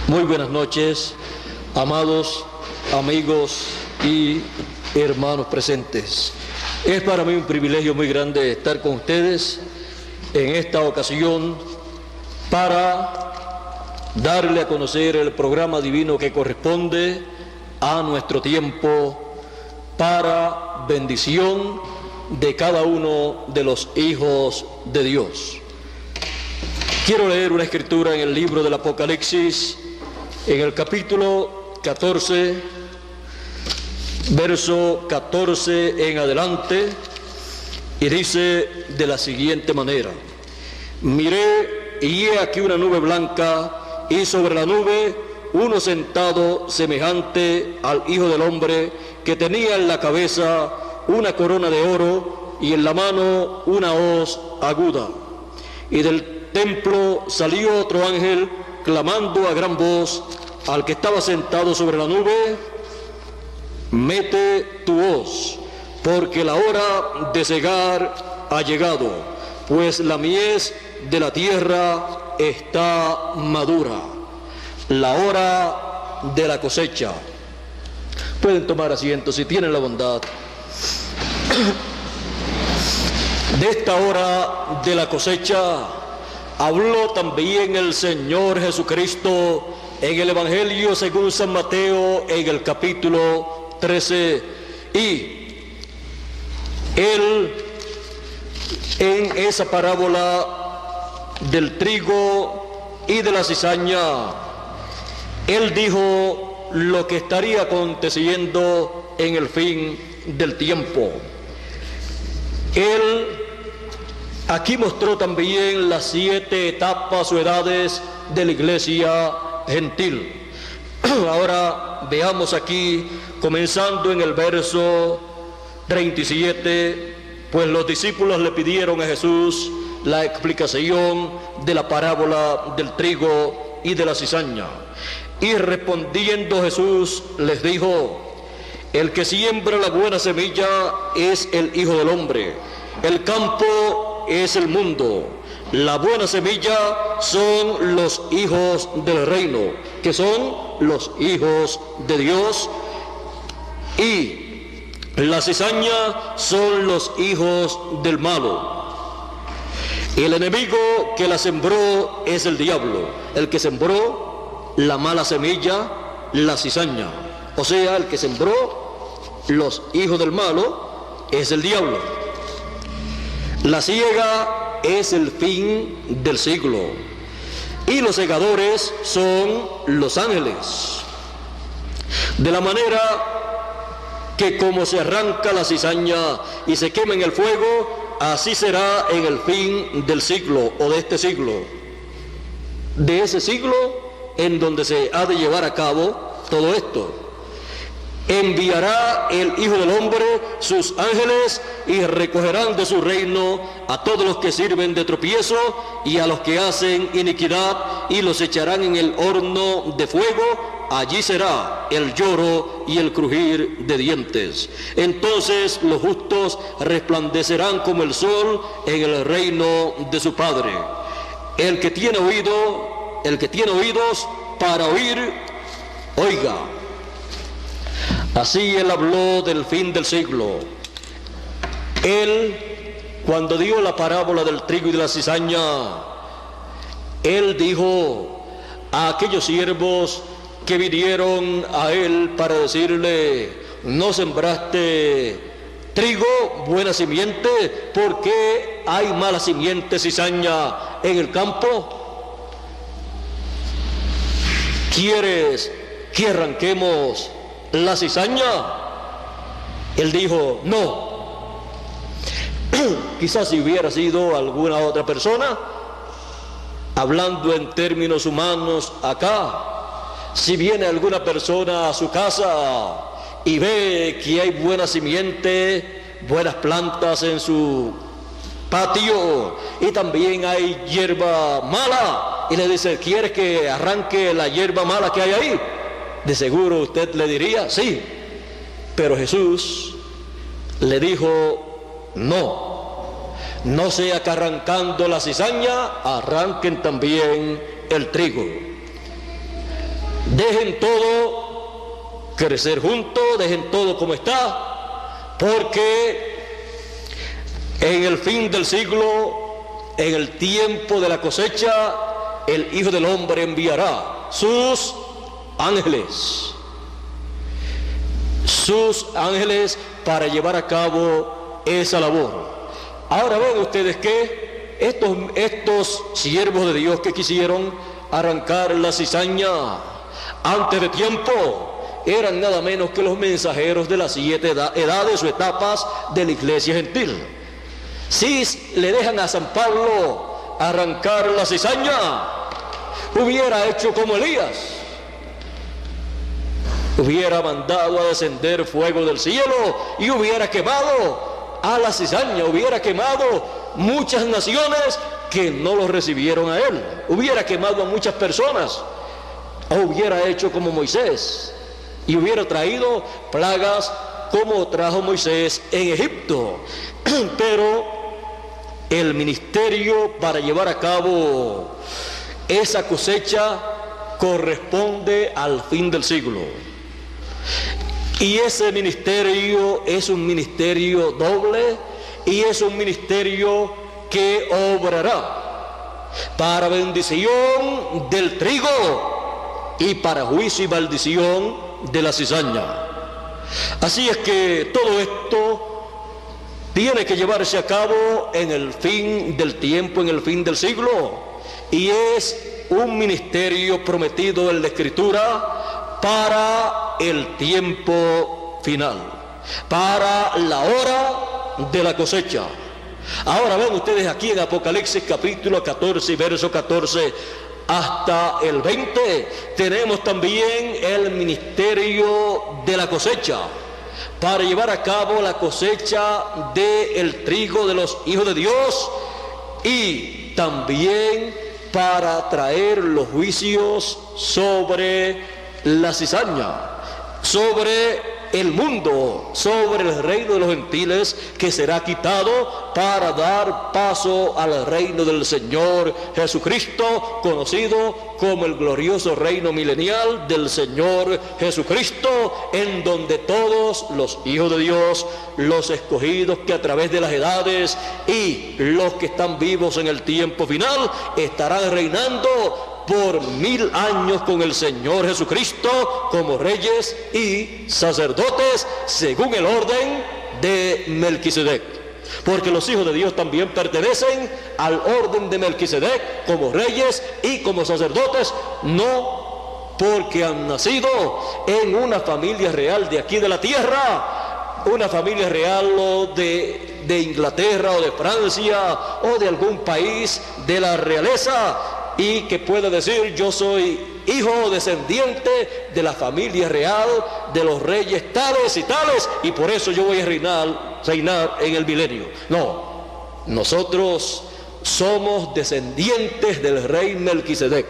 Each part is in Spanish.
Muy buenas noches, amados amigos y hermanos presentes. Es para mí un privilegio muy grande estar con ustedes en esta ocasión para darle a conocer el programa divino que corresponde a nuestro tiempo para bendición de cada uno de los hijos de Dios. Quiero leer una escritura en el libro del Apocalipsis, en el capítulo 14, verso 14 en adelante, y dice de la siguiente manera: miré y he aquí una nube blanca, y sobre la nube uno sentado semejante al Hijo del Hombre, que tenía en la cabeza una corona de oro y en la mano una hoz aguda. Y del templo salió otro ángel clamando a gran voz al que estaba sentado sobre la nube: mete tu hoz, porque la hora de cegar ha llegado, pues la mies de la tierra está madura, la hora de la cosecha. Pueden tomar asiento si tienen la bondad. De esta hora de la cosecha habló también el Señor Jesucristo en el Evangelio según San Mateo, en el capítulo 13. Y Él, en esa parábola del trigo y de la cizaña, Él dijo lo que estaría aconteciendo en el fin del tiempo. Él aquí mostró también las 7 etapas o edades de la iglesia gentil. Ahora veamos aquí, comenzando en el verso 37, pues los discípulos le pidieron a Jesús la explicación de la parábola del trigo y de la cizaña. Y respondiendo Jesús les dijo: el que siembra la buena semilla es el Hijo del Hombre. El campo es el mundo. La buena semilla son los hijos del reino, que son los hijos de Dios. Y la cizaña son los hijos del malo. El enemigo que la sembró es el diablo, el que sembró la mala semilla, la cizaña. O sea, el que sembró los hijos del malo es el diablo. La siega es el fin del siglo, y los segadores son los ángeles. De la manera que como se arranca la cizaña y se quema en el fuego, así será en el fin del siglo, o de este siglo, de ese siglo en donde se ha de llevar a cabo todo esto. Enviará el Hijo del Hombre sus ángeles y recogerán de su reino a todos los que sirven de tropiezo y a los que hacen iniquidad, y los echarán en el horno de fuego. Allí será el lloro y el crujir de dientes. Entonces los justos resplandecerán como el sol en el reino de su Padre. El que tiene oídos para oír, oiga. Así Él habló del fin del siglo. Él, cuando dio la parábola del trigo y de la cizaña, Él dijo a aquellos siervos que vinieron a Él para decirle: ¿no sembraste trigo, buena simiente? ¿Por qué hay mala simiente, cizaña, en el campo? ¿Quieres que arranquemos la cizaña? Él dijo: no. Quizás si hubiera sido alguna otra persona, hablando en términos humanos acá, si viene alguna persona a su casa y ve que hay buena simiente, buenas plantas en su patio, y también hay hierba mala, y le dice: ¿quieres que arranque la hierba mala que hay ahí? De seguro usted le diría: sí. Pero Jesús le dijo: no sea que arrancando la cizaña arranquen también el trigo. dejen todo crecer juntos, dejen todo como está, porque en el fin del siglo, en el tiempo de la cosecha, el Hijo del Hombre enviará sus ángeles para llevar a cabo esa labor. Ahora ven ustedes que estos siervos de Dios que quisieron arrancar la cizaña antes de tiempo eran nada menos que los mensajeros de las 7 edades o etapas de la iglesia gentil. Si le dejan a San Pablo arrancar la cizaña, hubiera hecho como Elías, hubiera mandado a descender fuego del cielo y hubiera quemado a la cizaña, hubiera quemado muchas naciones que no lo recibieron a él, hubiera quemado a muchas personas, o hubiera hecho como Moisés y hubiera traído plagas como trajo Moisés en Egipto. Pero el ministerio para llevar a cabo esa cosecha corresponde al fin del siglo. Y ese ministerio es un ministerio doble y es un ministerio que obrará para bendición del trigo y para juicio y maldición de la cizaña. Así es que todo esto tiene que llevarse a cabo en el fin del tiempo, en el fin del siglo, y es un ministerio prometido en la Escritura para el tiempo final, para la hora de la cosecha. Ahora ven ustedes aquí en Apocalipsis capítulo 14 y verso 14 hasta el 20, tenemos también el ministerio de la cosecha, para llevar a cabo la cosecha del trigo de los hijos de Dios y también para traer los juicios sobre la cizaña, sobre el mundo, sobre el reino de los gentiles, que será quitado para dar paso al reino del Señor Jesucristo, conocido como el glorioso reino milenial del Señor Jesucristo, en donde todos los hijos de Dios, los escogidos que a través de las edades y los que están vivos en el tiempo final, estarán reinando por 1000 años con el Señor Jesucristo como reyes y sacerdotes según el orden de Melquisedec. Porque los hijos de Dios también pertenecen al orden de Melquisedec como reyes y como sacerdotes, no porque han nacido en una familia real de aquí de la tierra, una familia real o de Inglaterra o de Francia o de algún país de la realeza, y que pueda decir: yo soy hijo o descendiente de la familia real de los reyes tales y tales, y por eso yo voy a reinar en el milenio. No, nosotros somos descendientes del rey Melquisedec,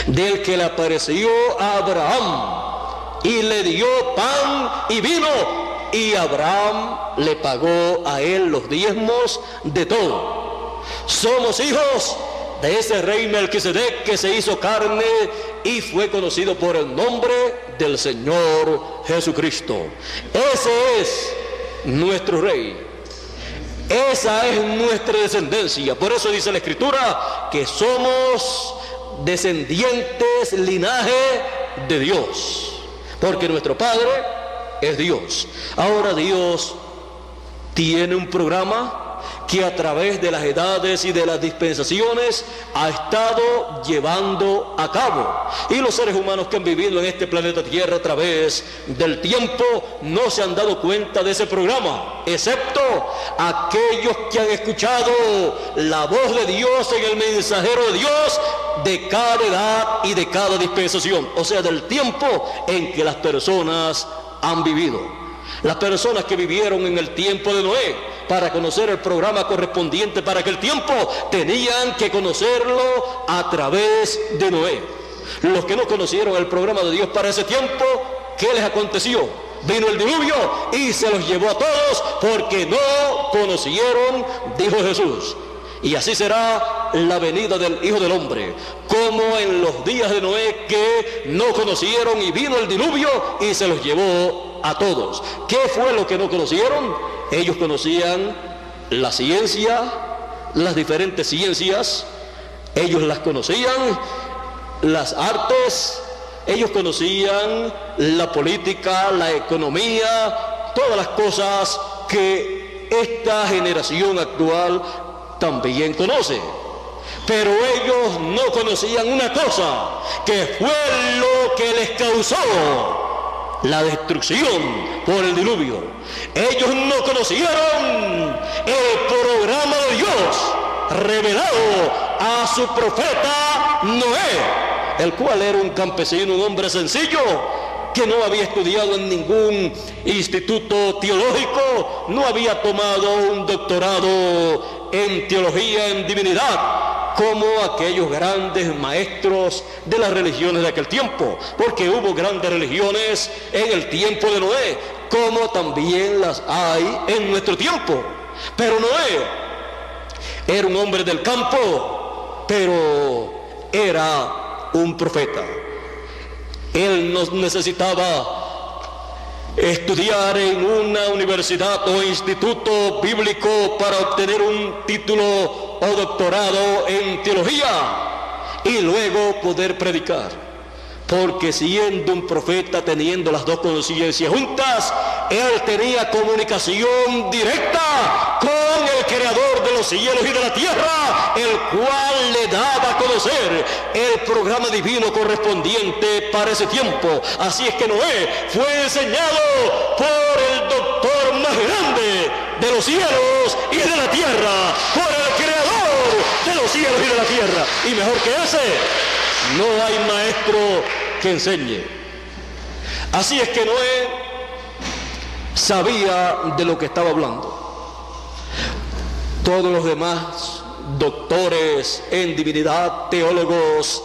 del que le apareció a Abraham y le dio pan y vino, y Abraham le pagó a él los diezmos de todo. Somos hijos de ese rey Melquisedec que se hizo carne y fue conocido por el nombre del Señor Jesucristo. Ese es nuestro rey, esa es nuestra descendencia. Por eso dice la Escritura que somos descendientes, linaje de Dios, porque nuestro Padre es Dios. Ahora Dios tiene un programa que a través de las edades y de las dispensaciones ha estado llevando a cabo, y los seres humanos que han vivido en este planeta Tierra a través del tiempo no se han dado cuenta de ese programa, excepto aquellos que han escuchado la voz de Dios en el mensajero de Dios de cada edad y de cada dispensación, o sea, del tiempo en que las personas han vivido. Las personas que vivieron en el tiempo de Noé, para conocer el programa correspondiente para aquel tiempo, tenían que conocerlo a través de Noé. Los que no conocieron el programa de Dios para ese tiempo, ¿qué les aconteció? Vino el diluvio y se los llevó a todos porque no conocieron, dijo Jesús. Y así será la venida del Hijo del Hombre, como en los días de Noé, que no conocieron y vino el diluvio y se los llevó a todos. ¿Qué fue lo que no conocieron? Ellos conocían la ciencia, las diferentes ciencias, ellos las conocían, las artes, ellos conocían la política, la economía, todas las cosas que esta generación actual también conoce. Pero ellos no conocían una cosa, que fue lo que les causó la destrucción por el diluvio. Ellos no conocieron el programa de Dios revelado a su profeta Noé, el cual era un campesino, un hombre sencillo, que no había estudiado en ningún instituto teológico, no había tomado un doctorado en teología, en divinidad, como aquellos grandes maestros de las religiones de aquel tiempo, porque hubo grandes religiones en el tiempo de Noé, como también las hay en nuestro tiempo. Pero Noé era un hombre del campo, pero era un profeta. Él no necesitaba estudiar en una universidad o instituto bíblico para obtener un título o doctorado en teología y luego poder predicar, porque siendo un profeta, teniendo las dos conciencias juntas, él tenía comunicación directa con el Creador de los cielos y de la tierra, el cual le daba a conocer el programa divino correspondiente para ese tiempo. Así es que Noé fue enseñado por el doctor más grande de los cielos y de la tierra, por el Creador de los cielos y de la tierra. Y mejor que ese, no hay maestro que enseñe. Así es que Noé sabía de lo que estaba hablando. Todos los demás doctores en divinidad, teólogos,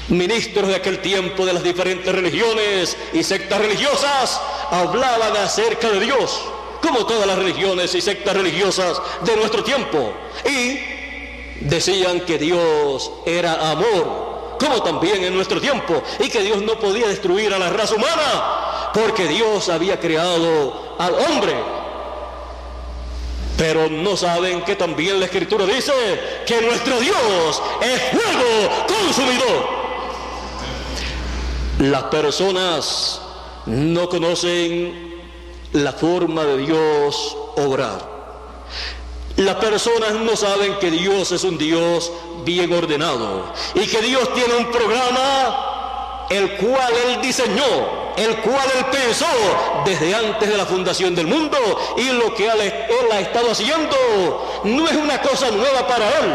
ministros de aquel tiempo de las diferentes religiones y sectas religiosas hablaban acerca de Dios, como todas las religiones y sectas religiosas de nuestro tiempo, y decían que Dios era amor, como también en nuestro tiempo, y que Dios no podía destruir a la raza humana porque Dios había creado al hombre. Pero no saben que también la Escritura dice que nuestro Dios es fuego consumidor. Las personas no conocen la forma de Dios obrar. Las personas no saben que Dios es un Dios bien ordenado y que Dios tiene un programa el cual Él diseñó, el cual Él pensó desde antes de la fundación del mundo, y lo que Él ha estado haciendo no es una cosa nueva para Él,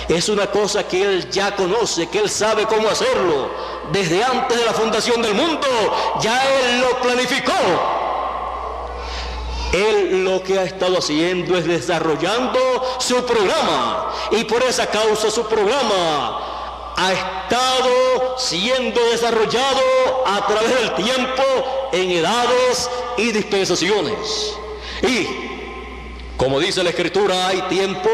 es una cosa que Él ya conoce, que Él sabe cómo hacerlo. Desde antes de la fundación del mundo ya Él lo planificó. Él lo que ha estado haciendo es desarrollando su programa, y por esa causa su programa ha estado siendo desarrollado a través del tiempo en edades y dispensaciones. Y como dice la Escritura, hay tiempo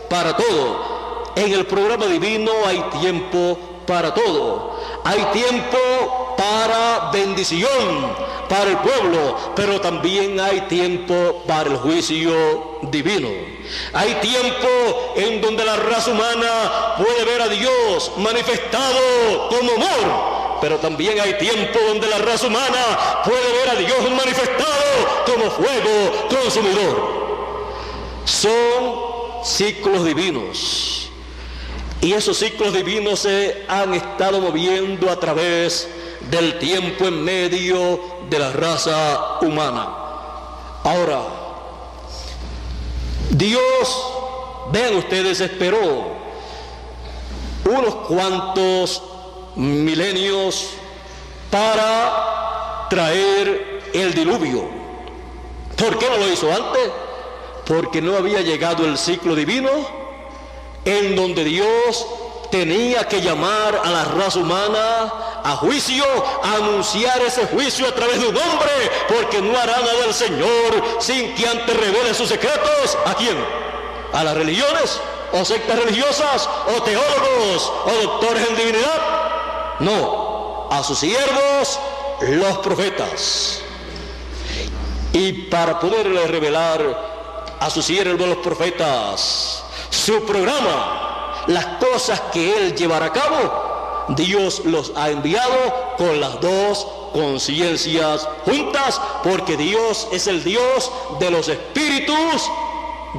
para todo. En el programa divino hay tiempo para todo. Hay tiempo para bendición, para el pueblo, pero también hay tiempo para el juicio divino. Hay tiempo en donde la raza humana puede ver a Dios manifestado como amor, pero también hay tiempo donde la raza humana puede ver a Dios manifestado como fuego consumidor. Son ciclos divinos. Y esos ciclos divinos se han estado moviendo a través del tiempo en medio de la raza humana. Ahora, Dios, vean ustedes, esperó unos cuantos milenios para traer el diluvio. ¿Por qué no lo hizo antes? Porque no había llegado el ciclo divino en donde Dios tenía que llamar a la raza humana a juicio, a anunciar ese juicio a través de un hombre, porque no hará nada el Señor sin que antes revele sus secretos. ¿A quién? ¿A las religiones? o sectas religiosas, o teólogos, o doctores en divinidad. No, a sus siervos, los profetas. Y para poderle revelar a sus siervos los profetas su programa, las cosas que él llevará a cabo, Dios los ha enviado con las dos conciencias juntas, porque Dios es el Dios de los espíritus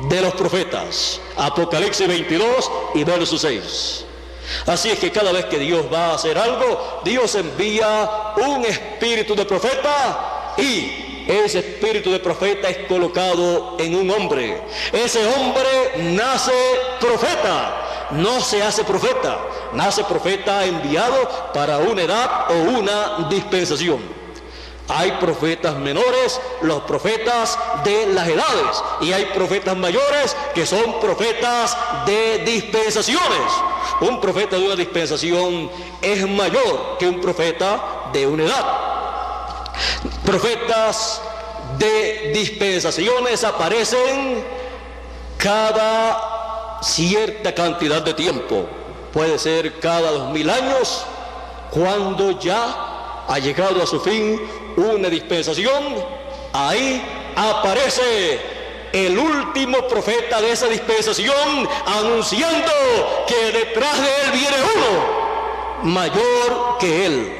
de los profetas. Apocalipsis 22 y verso 6. Así es que cada vez que Dios va a hacer algo, Dios envía un espíritu de profeta, y ese espíritu de profeta es colocado en un hombre. Ese hombre nace profeta, no se hace profeta, nace profeta enviado para una edad o una dispensación. Hay profetas menores, los profetas de las edades, y hay profetas mayores que son profetas de dispensaciones. Un profeta de una dispensación es mayor que un profeta de una edad. Profetas de dispensaciones aparecen cada cierta cantidad de tiempo. Puede ser cada 2000 años, cuando ya ha llegado a su fin una dispensación. Ahí aparece el último profeta de esa dispensación, anunciando que detrás de él viene uno mayor que él.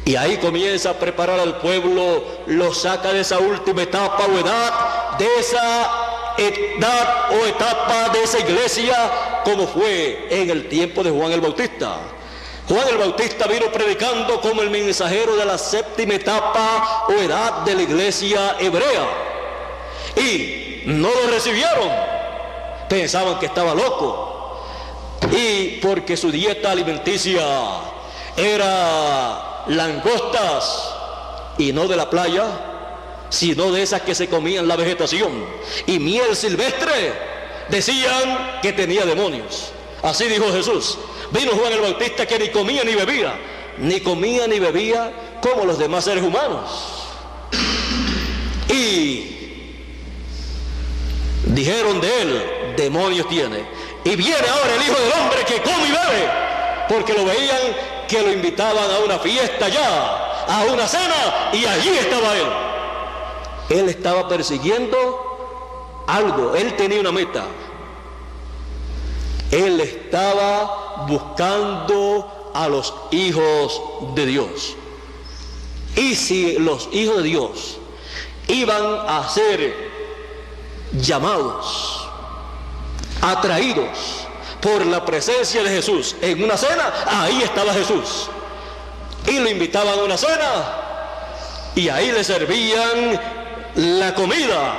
Y ahí comienza a preparar al pueblo, lo saca de esa última etapa o edad, de esa edad o etapa de esa iglesia, como fue en el tiempo de Juan el Bautista. Juan el Bautista vino predicando como el mensajero de la séptima etapa o edad de la iglesia hebrea, y no lo recibieron, pensaban que estaba loco, y porque su dieta alimenticia era langostas, y no de la playa, sino de esas que se comían la vegetación, y miel silvestre, decían que tenía demonios. Así dijo Jesús. Vino Juan el Bautista, que ni comía ni bebía como los demás seres humanos, y dijeron de él: demonios tiene. Y viene ahora el Hijo del Hombre, que come y bebe, porque lo veían que lo invitaban a una fiesta ya, a una cena, y allí estaba él. Él estaba persiguiendo algo, él tenía una meta. Él estaba buscando a los hijos de Dios. Y si los hijos de Dios iban a ser llamados, atraídos por la presencia de Jesús en una cena, ahí estaba Jesús. Y lo invitaban a una cena, y ahí le servían la comida,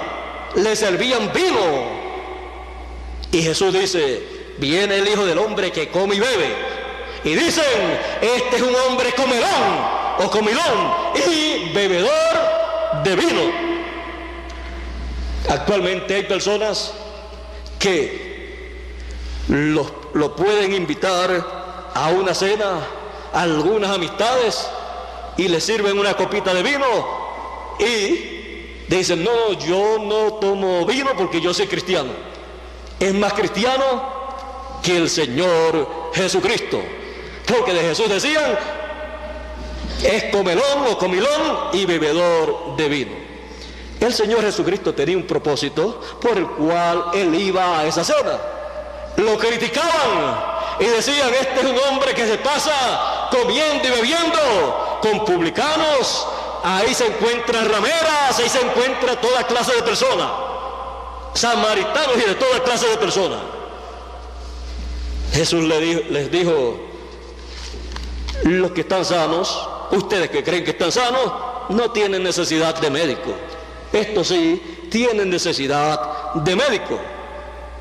le servían vino. Y Jesús dice: viene el Hijo del Hombre, que come y bebe. Y dicen: este es un hombre comelón o comilón y bebedor de vino. Actualmente hay personas que lo pueden invitar a una cena, a algunas amistades, y le sirven una copita de vino y dicen: no, yo no tomo vino porque yo soy cristiano. Es más cristiano que el Señor Jesucristo, porque de Jesús decían: es comelón o comilón y bebedor de vino. El Señor Jesucristo tenía un propósito por el cual él iba a esa cena. Lo criticaban y decían: este es un hombre que se pasa comiendo y bebiendo con publicanos, ahí se encuentran rameras, ahí se encuentra toda clase de personas, samaritanos y de toda clase de personas. Jesús les dijo: los que están sanos, ustedes que creen que están sanos, no tienen necesidad de médico. Estos sí tienen necesidad de médico.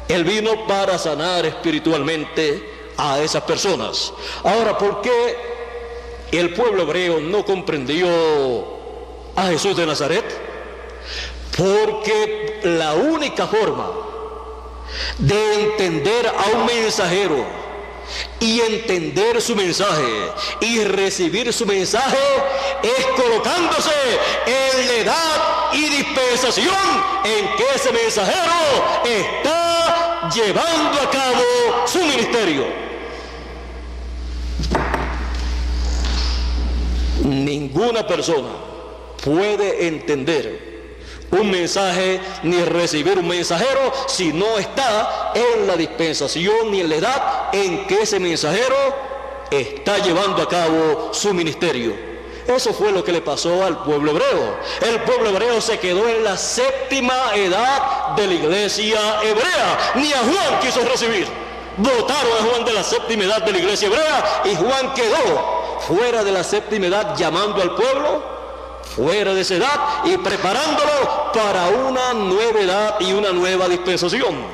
Él vino para sanar espiritualmente a esas personas. Ahora, ¿por qué el pueblo hebreo no comprendió a Jesús de Nazaret? Porque la única forma de entender a un mensajero y entender su mensaje y recibir su mensaje es colocándose en la edad y dispensación en que ese mensajero está llevando a cabo su ministerio. Ninguna persona puede entender un mensaje ni recibir un mensajero si no está en la dispensación ni en la edad en que ese mensajero está llevando a cabo su ministerio. Eso fue lo que le pasó al pueblo hebreo. El pueblo hebreo se quedó en la séptima edad de la iglesia hebrea. Ni a Juan quiso recibir. Votaron a Juan de la séptima edad de la iglesia hebrea y Juan quedó fuera de la séptima edad, llamando al pueblo fuera de esa edad y preparándolo para una nueva edad y una nueva dispensación,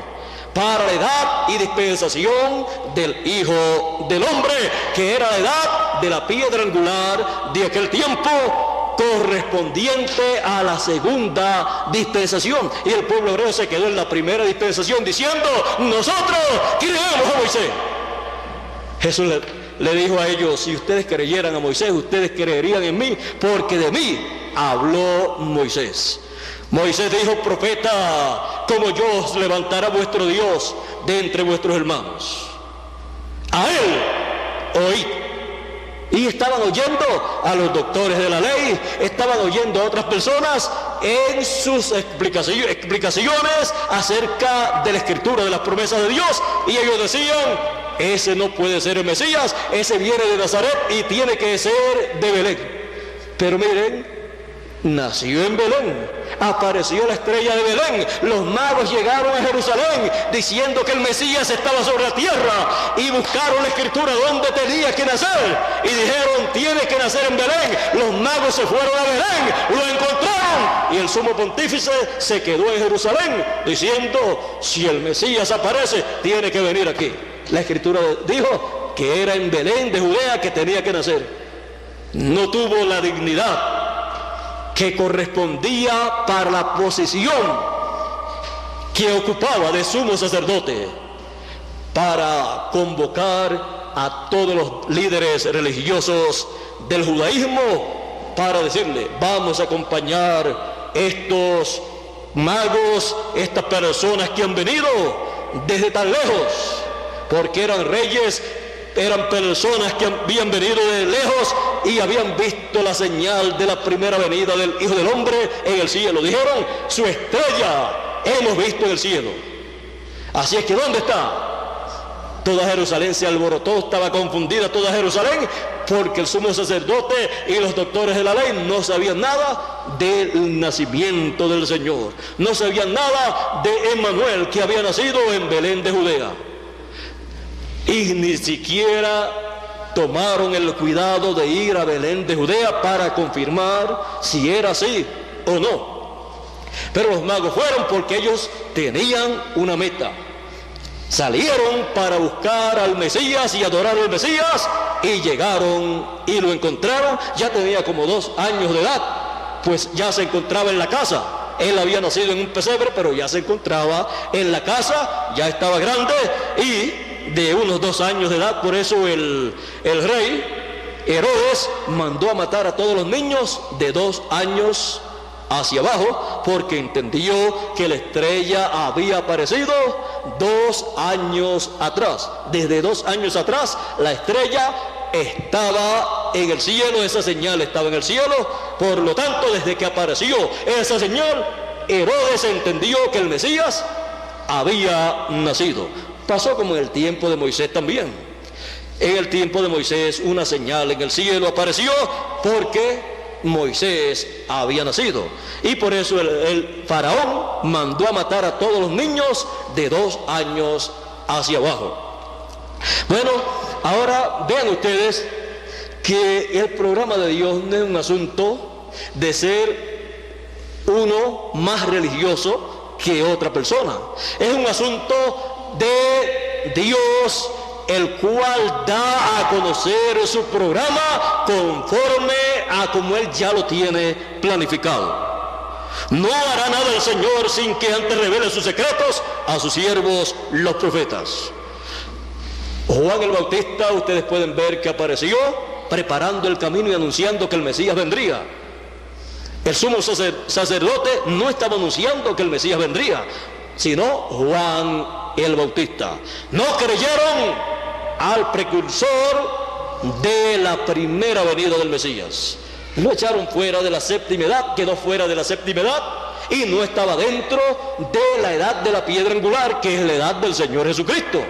para la edad y dispensación del Hijo del Hombre, que era la edad de la piedra angular de aquel tiempo, correspondiente a la segunda dispensación. Y el pueblo hebreo se quedó en la primera dispensación diciendo: nosotros creemos a Moisés. Jesús le dijo a ellos: si ustedes creyeran a Moisés, ustedes creerían en mí, porque de mí habló Moisés. Moisés dijo: profeta como yo os levantará vuestro Dios de entre vuestros hermanos. A él oíd. Y estaban oyendo a los doctores de la ley, estaban oyendo a otras personas en sus explicaciones acerca de la escritura, de las promesas de Dios, y ellos decían: ese no puede ser el Mesías, ese viene de Nazaret y tiene que ser de Belén. Pero miren, nació en Belén, apareció la estrella de Belén, los magos llegaron a Jerusalén diciendo que el Mesías estaba sobre la tierra y buscaron la escritura donde tenía que nacer y dijeron: tiene que nacer en Belén. Los magos se fueron a Belén, lo encontraron y el sumo pontífice se quedó en Jerusalén diciendo: si el Mesías aparece, tiene que venir aquí. La escritura dijo que era en Belén de Judea que tenía que nacer. No tuvo la dignidad que correspondía para la posición que ocupaba de sumo sacerdote para convocar a todos los líderes religiosos del judaísmo para decirle: vamos a acompañar estos magos, estas personas que han venido desde tan lejos, porque eran reyes, eran personas que habían venido de lejos y habían visto la señal de la primera venida del Hijo del Hombre en el cielo. Dijeron: su estrella hemos visto en el cielo. Así es que ¿dónde está? Toda Jerusalén se alborotó, estaba confundida toda Jerusalén, porque el sumo sacerdote y los doctores de la ley no sabían nada del nacimiento del Señor, no sabían nada de Emmanuel, que había nacido en Belén de Judea. Y ni siquiera tomaron el cuidado de ir a Belén de Judea para confirmar si era así o no. Pero los magos fueron porque ellos tenían una meta. Salieron para buscar al Mesías y adorar al Mesías, y llegaron y lo encontraron. Ya tenía como 2 años de edad, pues ya se encontraba en la casa. Él había nacido en un pesebre, pero ya se encontraba en la casa, ya estaba grande y de unos 2 años de edad. Por eso el rey Herodes mandó a matar a todos los niños de 2 años hacia abajo, porque entendió que la estrella había aparecido 2 años atrás. Desde 2 años atrás la estrella estaba en el cielo, esa señal estaba en el cielo. Por lo tanto, desde que apareció esa señal, Herodes entendió que el Mesías había nacido. Pasó como en el tiempo de Moisés también. En el tiempo de Moisés una señal en el cielo apareció porque Moisés había nacido, y por eso el faraón mandó a matar a todos los niños de 2 años hacia abajo. Bueno, ahora vean ustedes que el programa de Dios no es un asunto de ser uno más religioso que otra persona. Es un asunto de Dios, el cual da a conocer su programa conforme a como Él ya lo tiene planificado. No hará nada el Señor sin que antes revele sus secretos a sus siervos los profetas. Juan el Bautista, ustedes pueden ver que apareció preparando el camino y anunciando que el Mesías vendría. El sumo sacerdote no estaba anunciando que el Mesías vendría, sino Juan el Bautista. No creyeron al precursor de la primera venida del Mesías. Lo echaron fuera de la séptima edad, quedó fuera de la séptima edad y no estaba dentro de la edad de la piedra angular, que es la edad del Señor Jesucristo.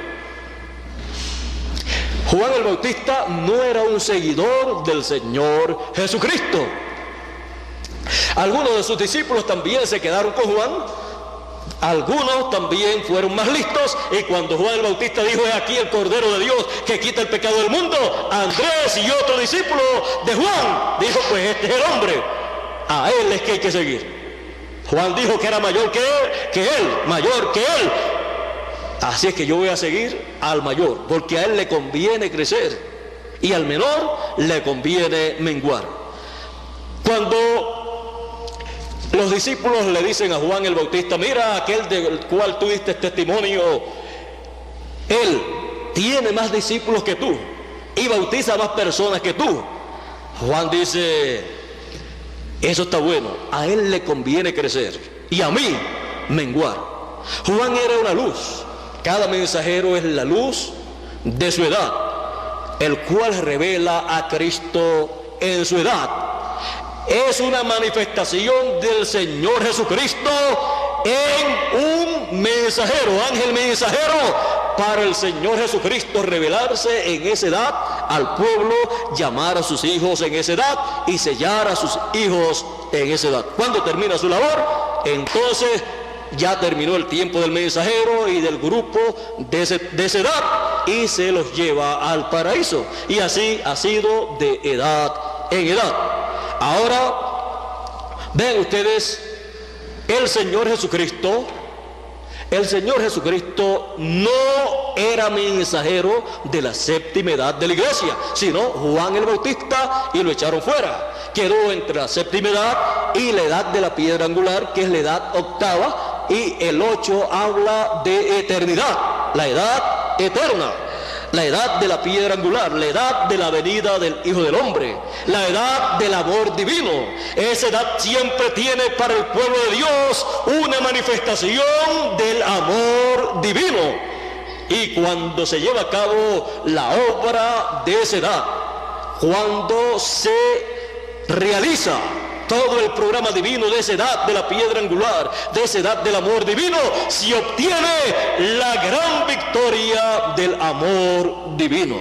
Juan el Bautista no era un seguidor del Señor Jesucristo. Algunos de sus discípulos también se quedaron con Juan. Algunos también fueron más listos, y cuando Juan el Bautista dijo: "He aquí el Cordero de Dios que quita el pecado del mundo", Andrés y otro discípulo de Juan dijo: "Pues este es el hombre, a él es que hay que seguir". Juan dijo que era mayor que él, mayor que él. Así es que yo voy a seguir al mayor, porque a él le conviene crecer y al menor le conviene menguar. Cuando los discípulos le dicen a Juan el Bautista: "Mira, aquel del cual tú diste testimonio, él tiene más discípulos que tú y bautiza más personas que tú", Juan dice: "Eso está bueno, a él le conviene crecer y a mí menguar". Juan era una luz. Cada mensajero es la luz de su edad, el cual revela a Cristo en su edad. Es una manifestación del Señor Jesucristo en un mensajero, ángel mensajero, para el Señor Jesucristo revelarse en esa edad al pueblo, llamar a sus hijos en esa edad y sellar a sus hijos en esa edad. Cuando termina su labor, entonces ya terminó el tiempo del mensajero y del grupo de esa edad, y se los lleva al paraíso. Y así ha sido de edad en edad. Ahora, vean ustedes, el Señor Jesucristo no era mensajero de la séptima edad de la iglesia, sino Juan el Bautista, y lo echaron fuera. Quedó entre la séptima edad y la edad de la piedra angular, que es la edad octava, y el 8 habla de eternidad, la edad eterna. La edad de la piedra angular, la edad de la venida del Hijo del Hombre, la edad del amor divino. Esa edad siempre tiene para el pueblo de Dios una manifestación del amor divino. Y cuando se lleva a cabo la obra de esa edad, cuando se realiza todo el programa divino de esa edad de la piedra angular, de esa edad del amor divino, se obtiene la gran victoria del amor divino.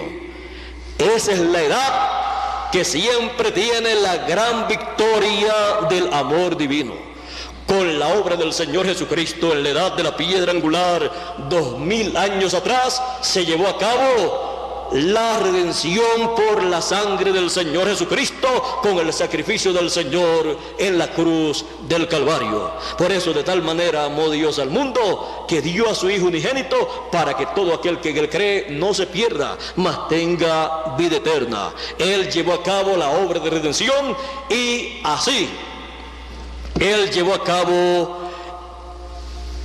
Esa es la edad que siempre tiene la gran victoria del amor divino. Con la obra del Señor Jesucristo en la edad de la piedra angular, 2000 años atrás, se llevó a cabo la redención por la sangre del Señor Jesucristo, con el sacrificio del Señor en la cruz del Calvario. Por eso de tal manera amó Dios al mundo, que dio a su Hijo unigénito, para que todo aquel que en él cree no se pierda, mas tenga vida eterna. Él llevó a cabo la obra de redención, y así Él llevó a cabo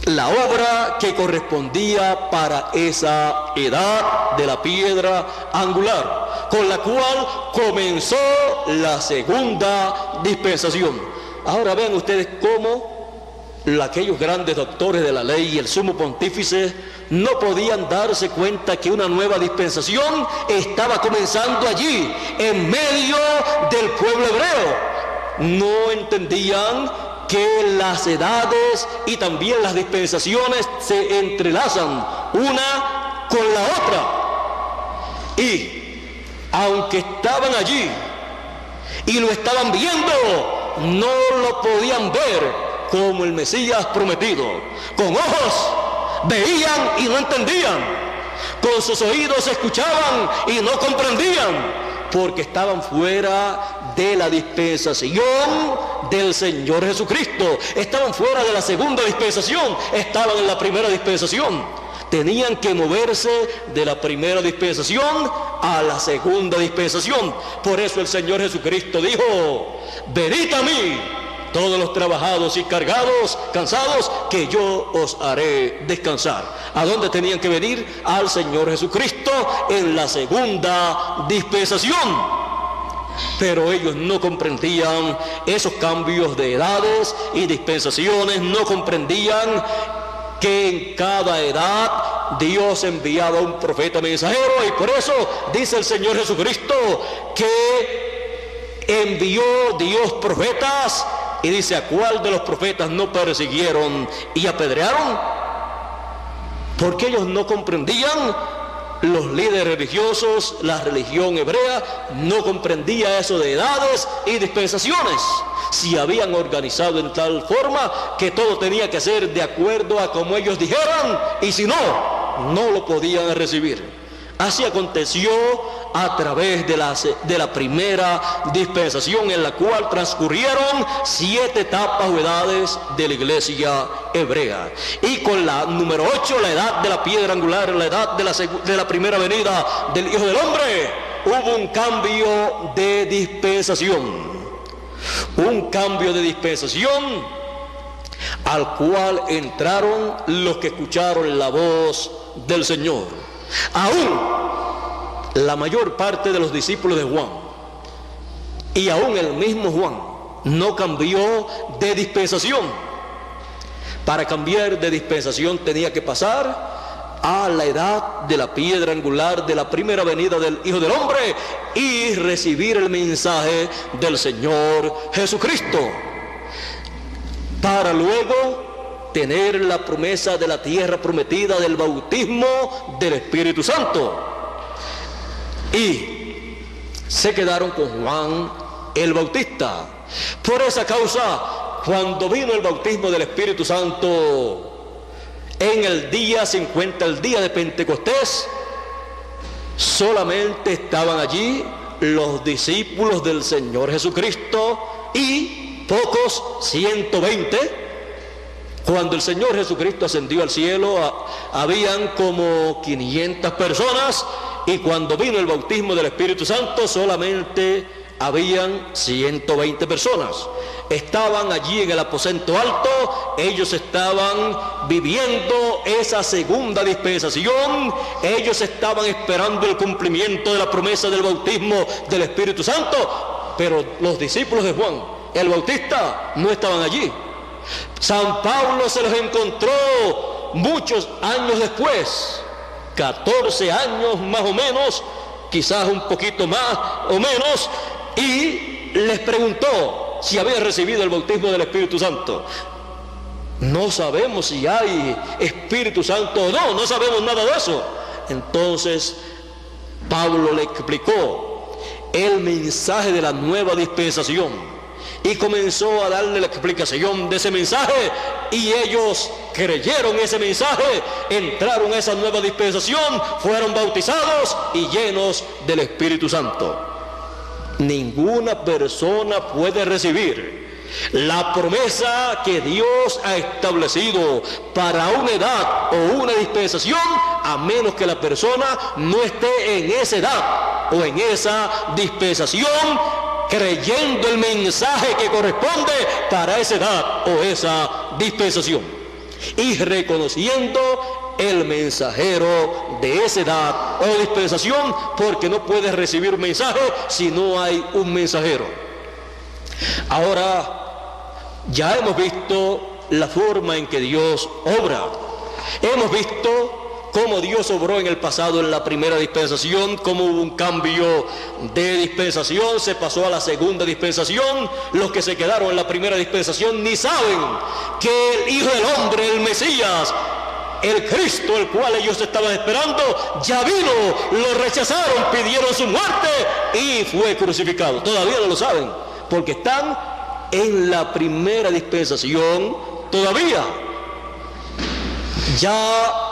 la obra que correspondía para esa edad de la piedra angular, con la cual comenzó la segunda dispensación. Ahora vean ustedes cómo aquellos grandes doctores de la ley y el sumo pontífice no podían darse cuenta que una nueva dispensación estaba comenzando allí, en medio del pueblo hebreo. No entendían que las edades y también las dispensaciones se entrelazan una con la otra. Y aunque estaban allí y lo estaban viendo, no lo podían ver como el Mesías prometido. Con ojos veían y no entendían, con sus oídos escuchaban y no comprendían, porque estaban fuera de la dispensación del Señor Jesucristo. Estaban fuera de la segunda dispensación, estaban en la primera dispensación. Tenían que moverse de la primera dispensación a la segunda dispensación. Por eso el Señor Jesucristo dijo: venid a mí, todos los trabajados y cargados, cansados, que yo os haré descansar. ¿A dónde tenían que venir? Al Señor Jesucristo en la segunda dispensación. Pero ellos no comprendían esos cambios de edades y dispensaciones, no comprendían que en cada edad Dios enviaba un profeta mensajero, y por eso dice el Señor Jesucristo que envió Dios profetas, y dice: ¿a cuál de los profetas no persiguieron y apedrearon? Porque ellos no comprendían. Los líderes religiosos, la religión hebrea, no comprendía eso de edades y dispensaciones. Se habían organizado en tal forma que todo tenía que ser de acuerdo a como ellos dijeran, y si no, no lo podían recibir. Así aconteció a través de la primera dispensación, en la cual transcurrieron 7 etapas o edades de la iglesia hebrea. Y con la número 8, la edad de la piedra angular, la edad de la primera venida del Hijo del Hombre, hubo un cambio de dispensación. Un cambio de dispensación al cual entraron los que escucharon la voz del Señor. Aún la mayor parte de los discípulos de Juan, y aún el mismo Juan, no cambió de dispensación. Para cambiar de dispensación tenía que pasar a la edad de la piedra angular de la primera venida del Hijo del Hombre y recibir el mensaje del Señor Jesucristo, para luego tener la promesa de la tierra prometida del bautismo del Espíritu Santo. Y se quedaron con Juan el Bautista. Por esa causa, cuando vino el bautismo del Espíritu Santo en el día 50, el día de Pentecostés, solamente estaban allí los discípulos del Señor Jesucristo y pocos, 120. Cuando el Señor Jesucristo ascendió al cielo, habían como 500 personas, y cuando vino el bautismo del Espíritu Santo solamente habían 120 personas. Estaban allí en el aposento alto, ellos estaban viviendo esa segunda dispensación, ellos estaban esperando el cumplimiento de la promesa del bautismo del Espíritu Santo, pero los discípulos de Juan el Bautista no estaban allí. San Pablo se los encontró muchos años después, 14 años más o menos, quizás un poquito más o menos, y les preguntó si habían recibido el bautismo del Espíritu Santo. No sabemos si hay Espíritu Santo o no, no sabemos nada de eso. Entonces Pablo le explicó el mensaje de la nueva dispensación y comenzó a darle la explicación de ese mensaje, y ellos creyeron ese mensaje, entraron a esa nueva dispensación, fueron bautizados y llenos del Espíritu Santo. Ninguna persona puede recibir la promesa que Dios ha establecido para una edad o una dispensación, a menos que la persona no esté en esa edad o en esa dispensación, creyendo el mensaje que corresponde para esa edad o esa dispensación, y reconociendo el mensajero de esa edad o dispensación, porque no puedes recibir un mensaje si no hay un mensajero. Ahora, ya hemos visto la forma en que Dios obra. Hemos visto cómo Dios obró en el pasado en la primera dispensación, cómo hubo un cambio de dispensación, se pasó a la segunda dispensación. Los que se quedaron en la primera dispensación ni saben que el Hijo del Hombre, el Mesías, el Cristo, el cual ellos estaban esperando, ya vino, lo rechazaron, pidieron su muerte y fue crucificado. Todavía no lo saben, porque están en la primera dispensación todavía. Ya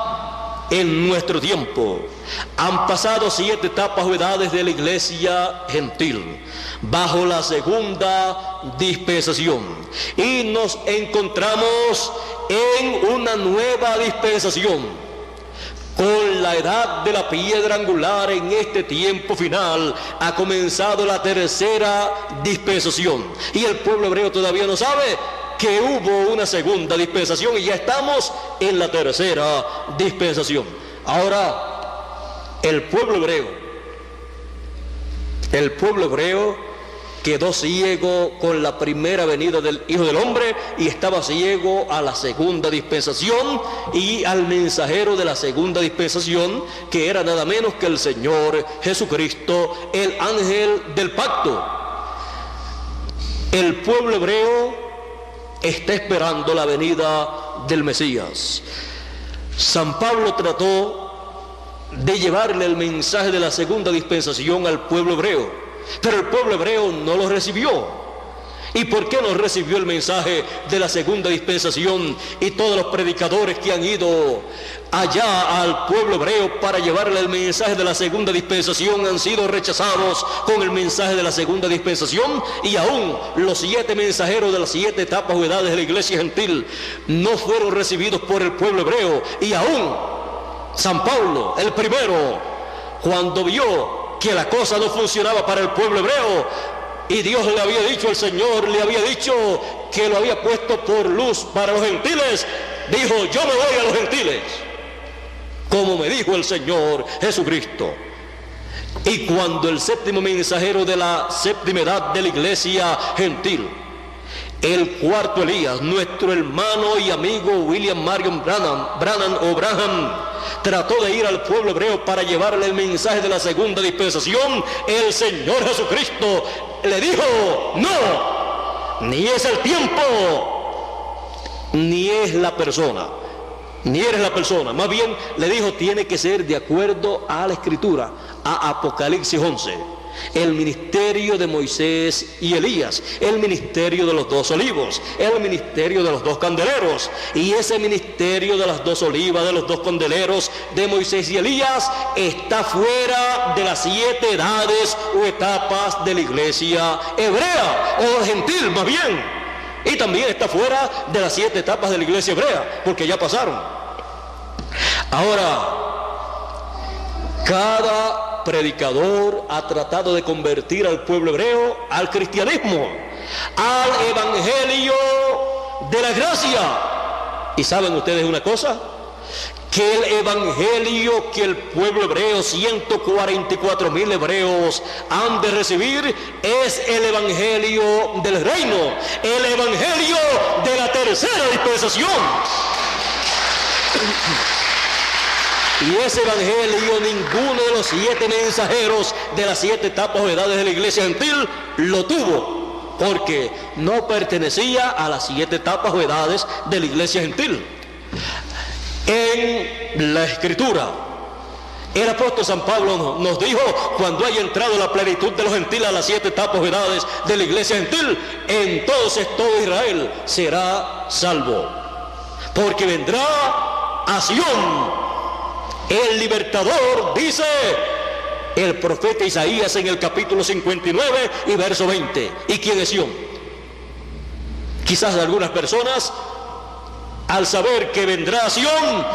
en nuestro tiempo han pasado 7 etapas o edades de la iglesia gentil bajo la segunda dispensación, y nos encontramos en una nueva dispensación con la edad de la piedra angular. En este tiempo final ha comenzado la tercera dispensación, y el pueblo hebreo todavía no sabe que hubo una segunda dispensación, y ya estamos en la tercera dispensación. Ahora, el pueblo hebreo quedó ciego con la primera venida del Hijo del Hombre y estaba ciego a la segunda dispensación y al mensajero de la segunda dispensación, que era nada menos que el Señor Jesucristo, el ángel del pacto. El pueblo hebreo está esperando la venida del Mesías. San Pablo trató de llevarle el mensaje de la segunda dispensación al pueblo hebreo, pero el pueblo hebreo no lo recibió. ¿Y por qué no recibió el mensaje de la segunda dispensación? Y todos los predicadores que han ido allá al pueblo hebreo para llevarle el mensaje de la segunda dispensación han sido rechazados con el mensaje de la segunda dispensación, y aún los 7 mensajeros de las 7 etapas o edades de la iglesia gentil no fueron recibidos por el pueblo hebreo. Y aún San Pablo, el primero, cuando vio que la cosa no funcionaba para el pueblo hebreo, y Dios le había dicho, el Señor le había dicho que lo había puesto por luz para los gentiles, dijo: yo me voy a los gentiles, como me dijo el Señor Jesucristo. Y cuando el séptimo mensajero de la séptima edad de la iglesia gentil, el cuarto Elías, nuestro hermano y amigo William Marion Branham, trató de ir al pueblo hebreo para llevarle el mensaje de la segunda dispensación, el Señor Jesucristo le dijo: no, ni es el tiempo, ni es la persona, ni eres la persona. Más bien le dijo: tiene que ser de acuerdo a la Escritura, a Apocalipsis 11. El ministerio de Moisés y Elías, el ministerio de los 2 olivos, el ministerio de los 2 candeleros. Y ese ministerio de las 2 olivas, de los 2 candeleros de Moisés y Elías, está fuera de las 7 edades o etapas de la iglesia hebrea, o gentil más bien. Y también está fuera de las 7 etapas de la iglesia hebrea, porque ya pasaron. Ahora, cada predicador ha tratado de convertir al pueblo hebreo al cristianismo, al evangelio de la gracia. ¿Y saben ustedes una cosa? Que el evangelio que el pueblo hebreo, 144,000 hebreos, han de recibir es el evangelio del reino, el evangelio de la tercera dispensación. Y ese evangelio ninguno de los 7 mensajeros de las 7 etapas o edades de la iglesia gentil lo tuvo, porque no pertenecía a las 7 etapas o edades de la iglesia gentil. En la Escritura, el apóstol San Pablo nos dijo: cuando haya entrado la plenitud de los gentiles a las 7 etapas o edades de la iglesia gentil, entonces todo Israel será salvo, porque vendrá a Sión el libertador, dice el profeta Isaías en el capítulo 59 y verso 20. ¿Y quién es Sión? Quizás algunas personas, al saber que vendrá a Sión,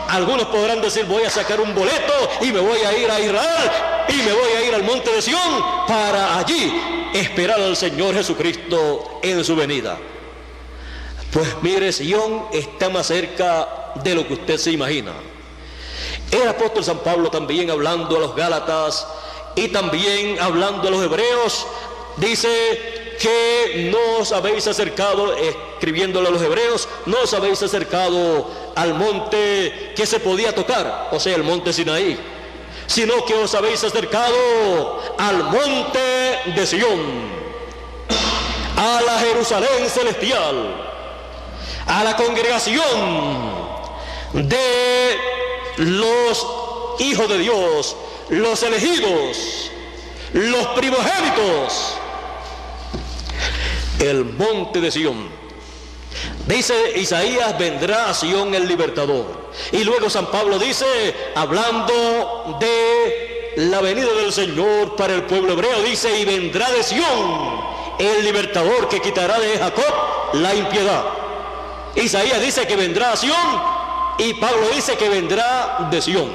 algunos podrán decir: voy a sacar un boleto y me voy a ir a Israel y me voy a ir al monte de Sión para allí esperar al Señor Jesucristo en su venida. Pues mire, Sión está más cerca de lo que usted se imagina. El apóstol San Pablo, también hablando a los Gálatas y también hablando a los hebreos, dice que no os habéis acercado, escribiéndole a los hebreos, no os habéis acercado al monte que se podía tocar, o sea, el monte Sinaí, sino que os habéis acercado al monte de Sión, a la Jerusalén celestial, a la congregación de los hijos de Dios, los elegidos, los primogénitos, el monte de Sión. Dice Isaías: vendrá a Sión el libertador. Y luego San Pablo dice, hablando de la venida del Señor para el pueblo hebreo, dice: y vendrá de Sión el libertador que quitará de Jacob la impiedad. Isaías dice que vendrá a Sión, y Pablo dice que vendrá de Sión.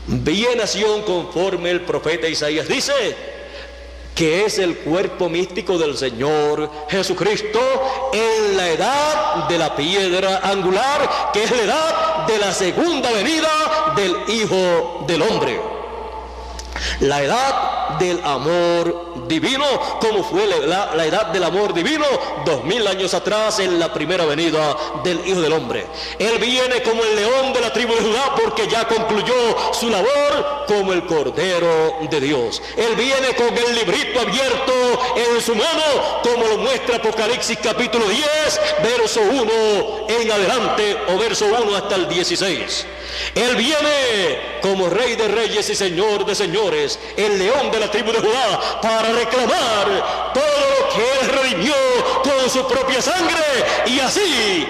Viene a Sión conforme el profeta Isaías dice, que es el cuerpo místico del Señor Jesucristo en la edad de la piedra angular, que es la edad de la segunda venida del Hijo del Hombre. La edad del amor divino, como fue la edad del amor divino 2000 años atrás en la primera venida del Hijo del Hombre. Él viene como el león de la tribu de Judá porque ya concluyó su labor como el Cordero de Dios. Él viene con el librito abierto en su mano, como lo muestra Apocalipsis capítulo 10, verso 1 en adelante, o verso 1 hasta el 16. Él viene como Rey de Reyes y Señor de Señores, el león de la tribu de Judá, para reclamar todo lo que Él redimió con su propia sangre, y así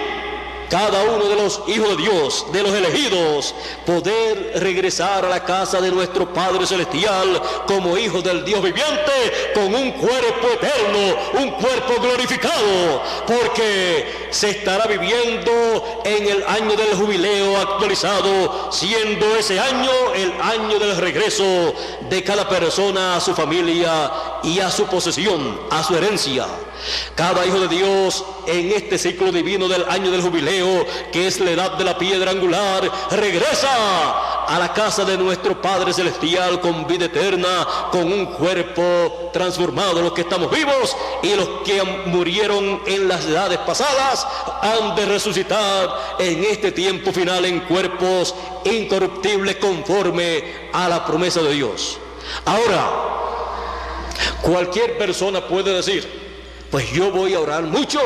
cada uno de los hijos de Dios, de los elegidos, poder regresar a la casa de nuestro Padre Celestial como hijos del Dios viviente, con un cuerpo eterno, un cuerpo glorificado, porque se estará viviendo en el año del jubileo actualizado, siendo ese año el año del regreso de cada persona a su familia y a su posesión, a su herencia. Cada hijo de Dios en este ciclo divino del año del jubileo, que es la edad de la piedra angular, regresa a la casa de nuestro Padre Celestial con vida eterna, con un cuerpo transformado. Los que estamos vivos y los que murieron en las edades pasadas han de resucitar en este tiempo final en cuerpos incorruptibles conforme a la promesa de Dios. Ahora, cualquier persona puede decir: pues yo voy a orar mucho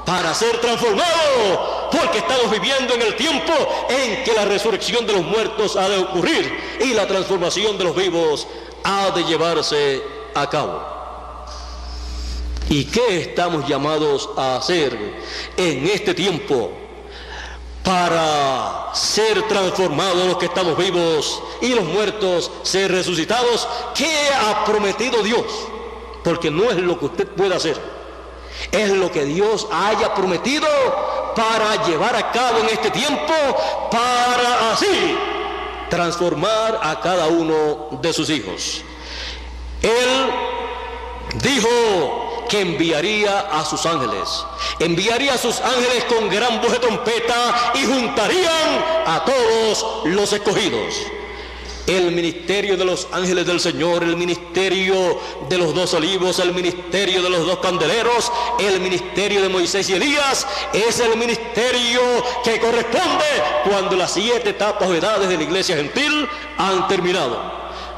para ser transformado, porque estamos viviendo en el tiempo en que la resurrección de los muertos ha de ocurrir y la transformación de los vivos ha de llevarse a cabo. ¿Y qué estamos llamados a hacer en este tiempo para ser transformados los que estamos vivos y los muertos ser resucitados? ¿Qué ha prometido Dios? Porque no es lo que usted pueda hacer, es lo que Dios haya prometido para llevar a cabo en este tiempo, para así transformar a cada uno de sus hijos. Él dijo que enviaría a sus ángeles con gran voz de trompeta, y juntarían a todos los escogidos. El ministerio de los ángeles del Señor, el ministerio de los 2 olivos, el ministerio de los 2 candeleros, el ministerio de Moisés y Elías, es el ministerio que corresponde cuando las 7 etapas o edades de la iglesia gentil han terminado.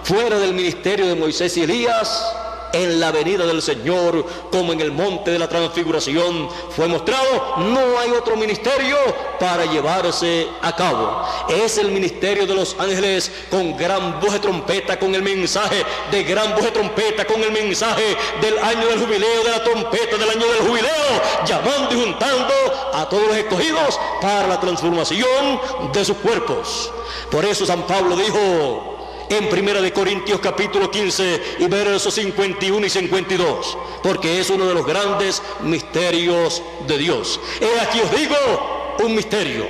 Fuera del ministerio de Moisés y Elías, en la venida del Señor, como en el monte de la transfiguración fue mostrado, no hay otro ministerio para llevarse a cabo. Es el ministerio de los ángeles con gran voz de trompeta, con el mensaje de gran voz de trompeta, con el mensaje del año del jubileo, de la trompeta del año del jubileo, llamando y juntando a todos los escogidos para la transformación de sus cuerpos. Por eso San Pablo dijo en 1 Corintios capítulo 15 y versos 51 y 52, porque es uno de los grandes misterios de Dios. He aquí os digo un misterio: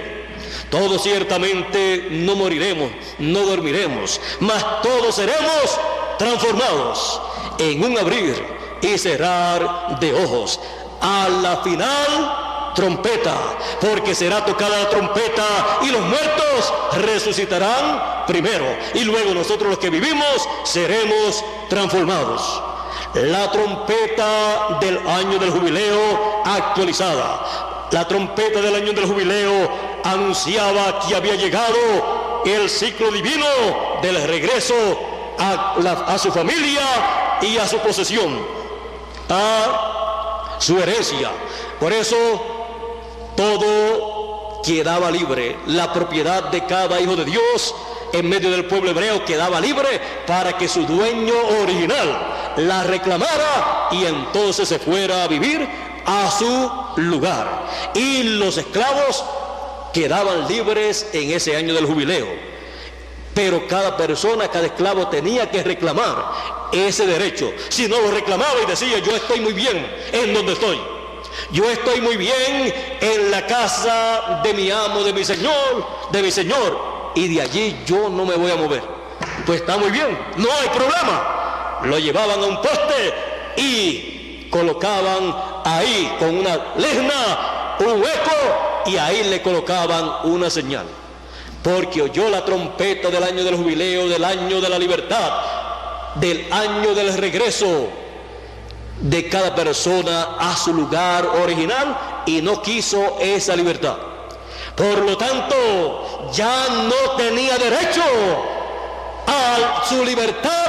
todos ciertamente no moriremos, no dormiremos, mas todos seremos transformados en un abrir y cerrar de ojos, a la final trompeta, porque será tocada la trompeta y los muertos resucitarán primero, y luego nosotros los que vivimos seremos transformados. La trompeta del año del jubileo actualizada. La trompeta del año del jubileo anunciaba que había llegado el ciclo divino del regreso a su familia y a su posesión, a su herencia. Por eso todo quedaba libre. La propiedad de cada hijo de Dios en medio del pueblo hebreo quedaba libre para que su dueño original la reclamara y entonces se fuera a vivir a su lugar. Y los esclavos quedaban libres en ese año del jubileo. Pero cada persona, cada esclavo tenía que reclamar ese derecho. Si no lo reclamaba y decía: yo estoy muy bien en donde estoy, yo estoy muy bien en la casa de mi amo, de mi señor, y de allí yo no me voy a mover, pues está muy bien, no hay problema. Lo llevaban a un poste y colocaban ahí con una lezna un hueco, y ahí le colocaban una señal, porque oyó la trompeta del año del jubileo, del año de la libertad, del año del regreso de cada persona a su lugar original y no quiso esa libertad. Por lo tanto, ya no tenía derecho a su libertad,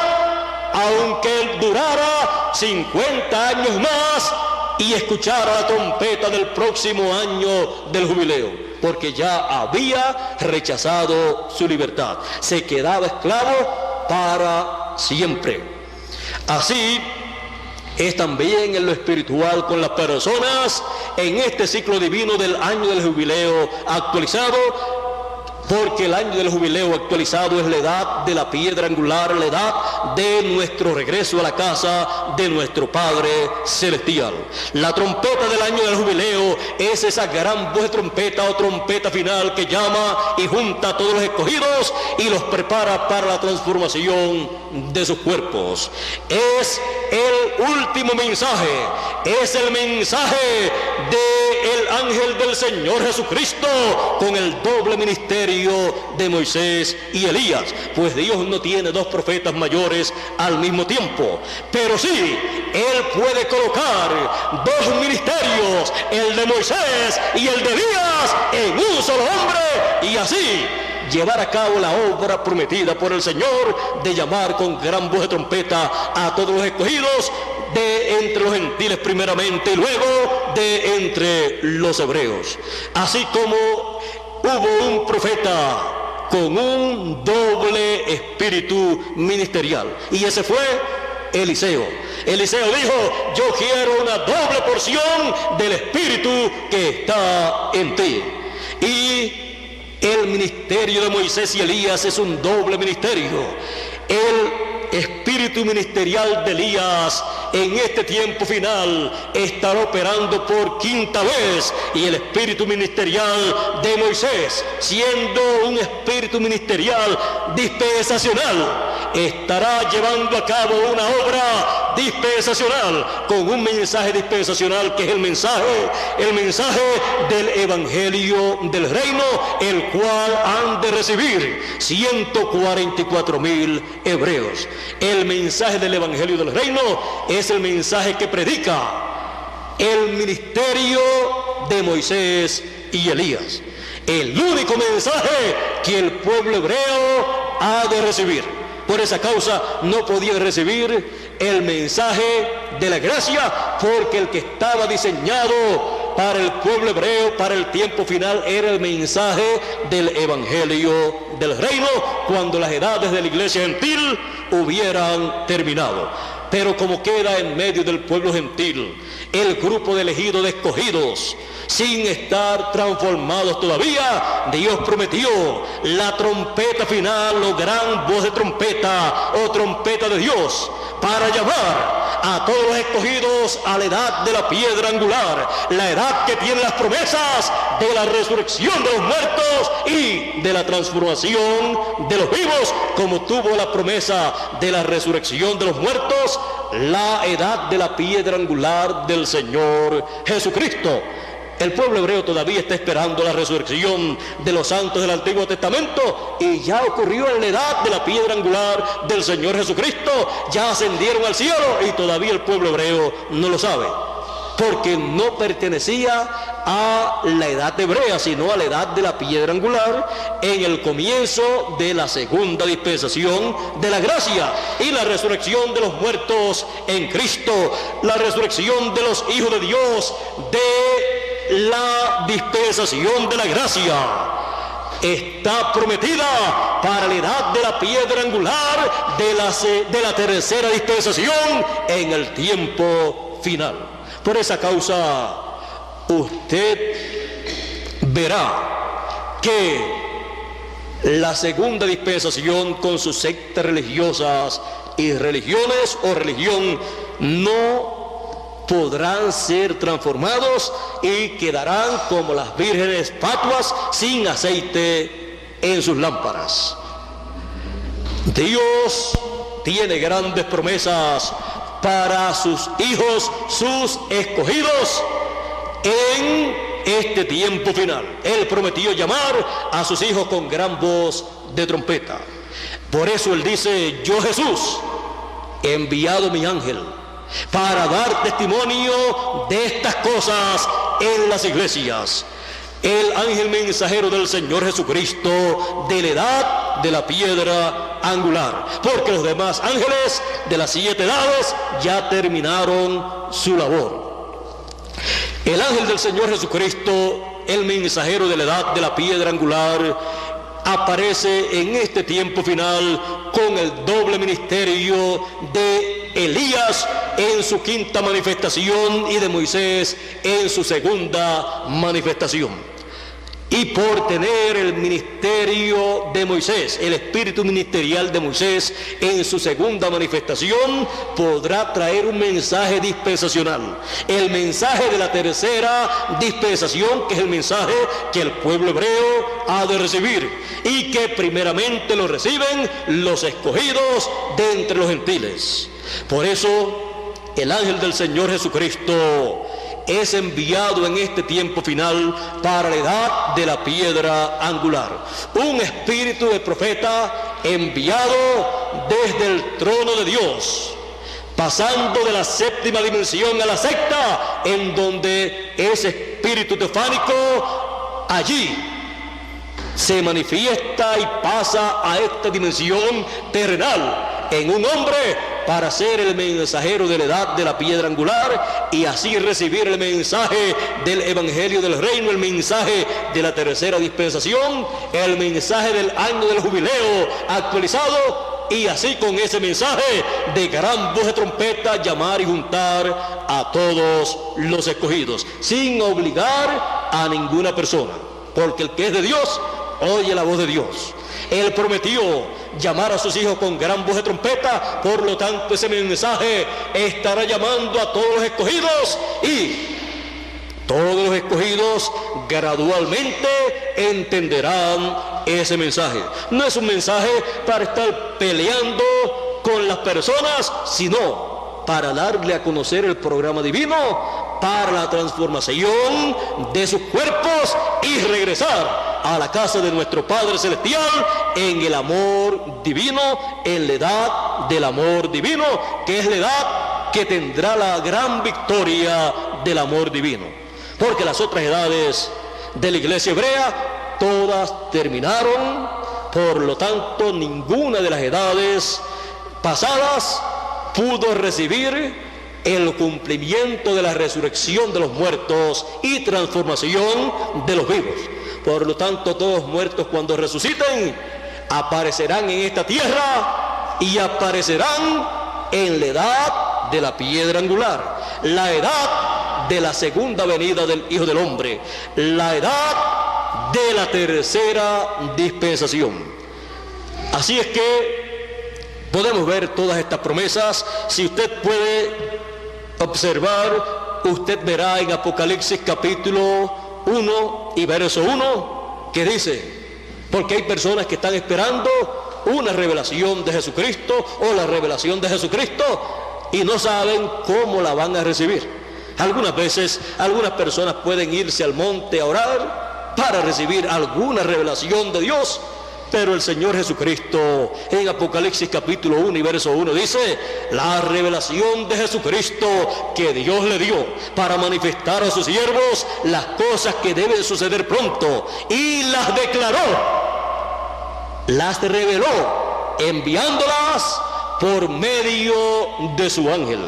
aunque durara 50 años más y escuchara la trompeta del próximo año del jubileo, porque ya había rechazado su libertad. Se quedaba esclavo para siempre. Así es también en lo espiritual con las personas en este ciclo divino del año del jubileo actualizado, porque el año del jubileo actualizado es la edad de la piedra angular, la edad de nuestro regreso a la casa de nuestro Padre Celestial. La trompeta del año del jubileo es esa gran voz de trompeta o trompeta final que llama y junta a todos los escogidos y los prepara para la transformación de sus cuerpos. Es el último mensaje, es el mensaje del ángel del Señor Jesucristo con el doble ministerio de Moisés y Elías, pues Dios no tiene dos profetas mayores al mismo tiempo, pero sí, Él puede colocar dos ministerios, el de Moisés y el de Elías, en un solo hombre, y así llevar a cabo la obra prometida por el Señor de llamar con gran voz de trompeta a todos los escogidos de entre los gentiles primeramente y luego de entre los hebreos. Así como hubo un profeta con un doble espíritu ministerial, y ese fue Eliseo. Eliseo dijo: yo quiero una doble porción del espíritu que está en ti. Y el ministerio de Moisés y Elías es un doble ministerio. El espíritu ministerial de Elías en este tiempo final estará operando por quinta vez, y el espíritu ministerial de Moisés, siendo un espíritu ministerial dispensacional, estará llevando a cabo una obra dispensacional con un mensaje dispensacional que es el mensaje del evangelio del reino, el cual han de recibir 144,000 hebreos. El mensaje del evangelio del reino es el mensaje que predica el ministerio de Moisés y Elías, el único mensaje que el pueblo hebreo ha de recibir. Por esa causa no podían recibir el mensaje de la gracia, porque el que estaba diseñado para el pueblo hebreo para el tiempo final era el mensaje del evangelio del reino, cuando las edades de la iglesia gentil hubieran terminado. Pero como queda en medio del pueblo gentil el grupo de elegidos, de escogidos, sin estar transformados todavía, Dios prometió la trompeta final o gran voz de trompeta o trompeta de Dios para llamar a todos los escogidos a la edad de la piedra angular, la edad que tiene las promesas de la resurrección de los muertos y de la transformación de los vivos, como tuvo la promesa de la resurrección de los muertos la edad de la piedra angular del Señor Jesucristo. El pueblo hebreo todavía está esperando la resurrección de los santos del Antiguo Testamento, y ya ocurrió en la edad de la piedra angular del Señor Jesucristo. Ya ascendieron al cielo y todavía el pueblo hebreo no lo sabe, porque no pertenecía a la edad hebrea, sino a la edad de la piedra angular en el comienzo de la segunda dispensación de la gracia y la resurrección de los muertos en Cristo, la resurrección de los hijos de Dios de la dispensación de la gracia está prometida para la edad de la piedra angular de la tercera dispensación en el tiempo final. Por esa causa usted verá que la segunda dispensación, con sus sectas religiosas y religiones o religión, no podrán ser transformados y quedarán como las vírgenes fatuas sin aceite en sus lámparas. Dios tiene grandes promesas para sus hijos, sus escogidos, en este tiempo final. Él prometió llamar a sus hijos con gran voz de trompeta. Por eso Él dice: yo Jesús enviado mi ángel para dar testimonio de estas cosas en las iglesias. El ángel mensajero del Señor Jesucristo, de la edad de la piedra angular, porque los demás ángeles de las 7 edades ya terminaron su labor. El ángel del Señor Jesucristo, el mensajero de la edad de la piedra angular, aparece en este tiempo final con el doble ministerio de Elías en su 5ª manifestación y de Moisés en su 2ª manifestación. Y por tener el ministerio de Moisés, el espíritu ministerial de Moisés en su 2ª manifestación, podrá traer un mensaje dispensacional. El mensaje de la 3ª dispensación, que es el mensaje que el pueblo hebreo ha de recibir y que primeramente lo reciben los escogidos de entre los gentiles. Por eso el ángel del Señor Jesucristo es enviado en este tiempo final para la edad de la piedra angular. Un espíritu de profeta enviado desde el trono de Dios, pasando de la 7ª dimensión a la 6ª, en donde ese espíritu teofánico allí se manifiesta y pasa a esta dimensión terrenal en un hombre para ser el mensajero de la edad de la piedra angular y así recibir el mensaje del evangelio del reino, el mensaje de la 3ª dispensación, el mensaje del año del jubileo actualizado, y así con ese mensaje de gran voz de trompeta llamar y juntar a todos los escogidos, sin obligar a ninguna persona, porque el que es de Dios oye la voz de Dios. Él prometió llamar a sus hijos con gran voz de trompeta, por lo tanto ese mensaje estará llamando a todos los escogidos y todos los escogidos gradualmente entenderán ese mensaje. No es un mensaje para estar peleando con las personas, sino para darle a conocer el programa divino para la transformación de sus cuerpos y regresar a la casa de nuestro Padre Celestial en el amor divino, en la edad del amor divino, que es la edad que tendrá la gran victoria del amor divino. Porque las otras edades de la iglesia hebrea todas terminaron, por lo tanto ninguna de las edades pasadas pudo recibir el cumplimiento de la resurrección de los muertos y transformación de los vivos. Por lo tanto, todos muertos cuando resuciten aparecerán en esta tierra y aparecerán en la edad de la piedra angular, la edad de la 2ª venida del Hijo del Hombre, la edad de la 3ª dispensación. Así es que podemos ver todas estas promesas. Si usted puede observar, usted verá en Apocalipsis capítulo 1 y verso 1 que dice, porque hay personas que están esperando una revelación de Jesucristo o la revelación de Jesucristo y no saben cómo la van a recibir. Algunas veces algunas personas pueden irse al monte a orar para recibir alguna revelación de Dios, pero el Señor Jesucristo en Apocalipsis capítulo 1 y verso 1 dice, la revelación de Jesucristo que Dios le dio para manifestar a sus siervos las cosas que deben suceder pronto, y las declaró, las reveló, enviándolas por medio de su ángel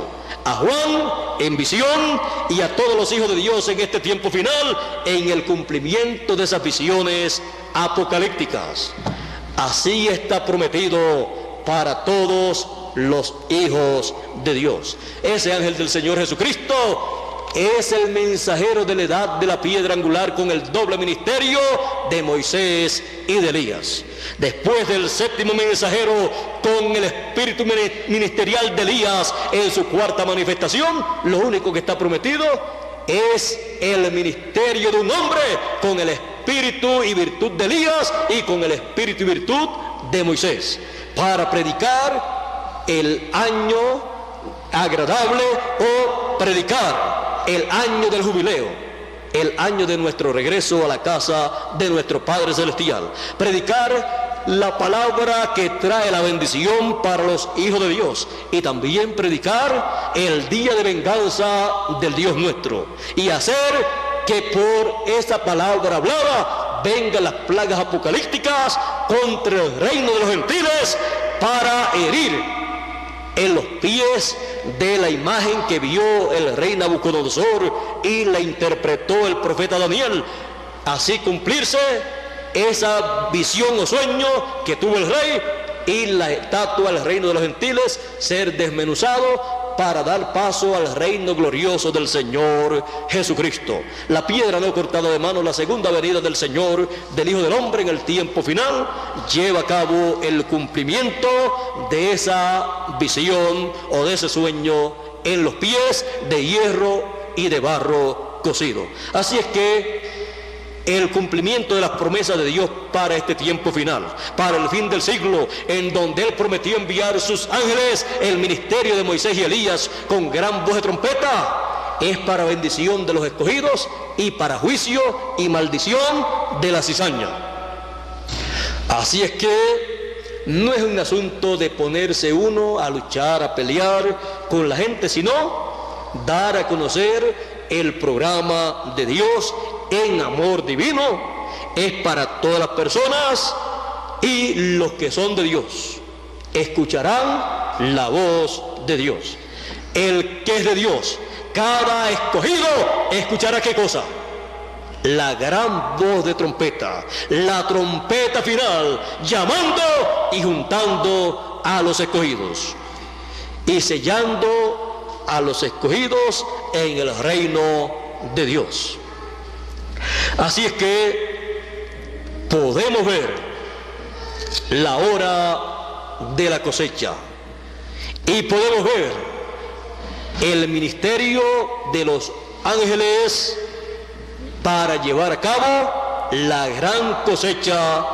a Juan en visión y a todos los hijos de Dios en este tiempo final en el cumplimiento de esas visiones apocalípticas. Así está prometido para todos los hijos de Dios. Ese ángel del Señor Jesucristo es el mensajero de la edad de la piedra angular con el doble ministerio de Moisés y de Elías. Después del 7º mensajero con el espíritu ministerial de Elías en su 4ª manifestación, lo único que está prometido es el ministerio de un hombre con el espíritu y virtud de Elías y con el espíritu y virtud de Moisés, para predicar el año agradable o predicar el año del jubileo, el año de nuestro regreso a la casa de nuestro Padre Celestial, predicar la palabra que trae la bendición para los hijos de Dios, y también predicar el día de venganza del Dios nuestro, y hacer que por esa palabra hablada vengan las plagas apocalípticas contra el reino de los gentiles, para herir en los pies de la imagen que vio el rey Nabucodonosor y la interpretó el profeta Daniel, así cumplirse esa visión o sueño que tuvo el rey, y la estatua del reino de los gentiles ser desmenuzado para dar paso al reino glorioso del Señor Jesucristo. La piedra no cortada de mano, la segunda venida del Señor, del Hijo del Hombre en el tiempo final, lleva a cabo el cumplimiento de esa visión o de ese sueño en los pies de hierro y de barro cocido. Así es que el cumplimiento de las promesas de Dios para este tiempo final, para el fin del siglo, en donde Él prometió enviar sus ángeles, el ministerio de Moisés y Elías con gran voz de trompeta, es para bendición de los escogidos y para juicio y maldición de la cizaña. Así es que no es un asunto de ponerse uno a luchar, a pelear con la gente, sino dar a conocer el programa de Dios en amor divino. Es para todas las personas, y los que son de Dios escucharán la voz de Dios. El que es de Dios, cada escogido escuchará ¿qué cosa? La gran voz de trompeta, la trompeta final, llamando y juntando a los escogidos y sellando a los escogidos en el reino de Dios. Así es que podemos ver la hora de la cosecha, y podemos ver el ministerio de los ángeles para llevar a cabo la gran cosecha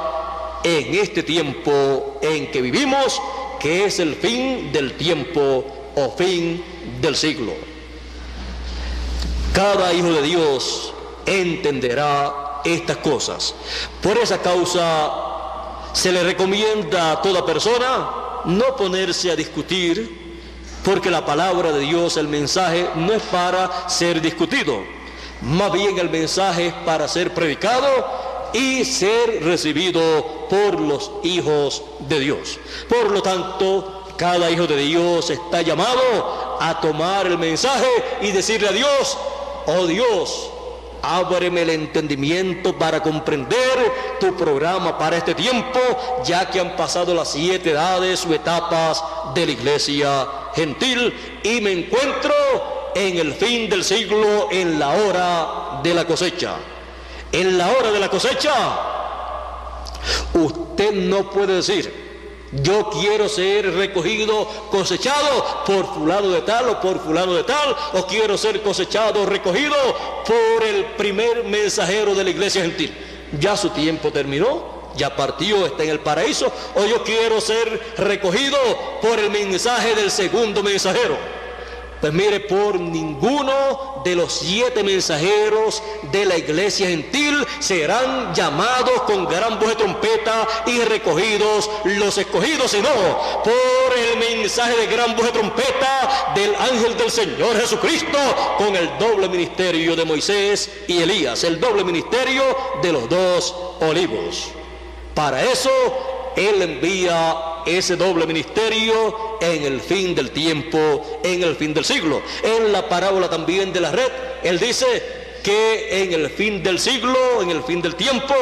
en este tiempo en que vivimos, que es el fin del tiempo o fin del siglo. Cada hijo de Dios entenderá estas cosas. Por esa causa se le recomienda a toda persona no ponerse a discutir, porque la palabra de Dios, el mensaje, no es para ser discutido, más bien el mensaje es para ser predicado y ser recibido por los hijos de Dios. Por lo tanto, cada hijo de Dios está llamado a tomar el mensaje y decirle a Dios: oh Dios, ábreme el entendimiento para comprender tu programa para este tiempo, ya que han pasado las 7 edades o etapas de la iglesia gentil, y me encuentro en el fin del siglo, en la hora de la cosecha. En la hora de la cosecha, usted no puede decir: yo quiero ser recogido, cosechado por fulano de tal o por fulano de tal, o quiero ser cosechado, recogido por el primer mensajero de la iglesia gentil. Ya su tiempo terminó, ya partió, está en el paraíso. O yo quiero ser recogido por el mensaje del segundo mensajero. Pues mire, por ninguno de los 7 mensajeros de la iglesia gentil serán llamados con gran voz de trompeta y recogidos los escogidos, sino por el mensaje de gran voz de trompeta del ángel del Señor Jesucristo, con el doble ministerio de Moisés y Elías, el doble ministerio de los 2 olivos. Para eso Él envía ese doble ministerio en el fin del tiempo, en el fin del siglo. En la parábola también de la red, Él dice que en el fin del siglo, en el fin del tiempo,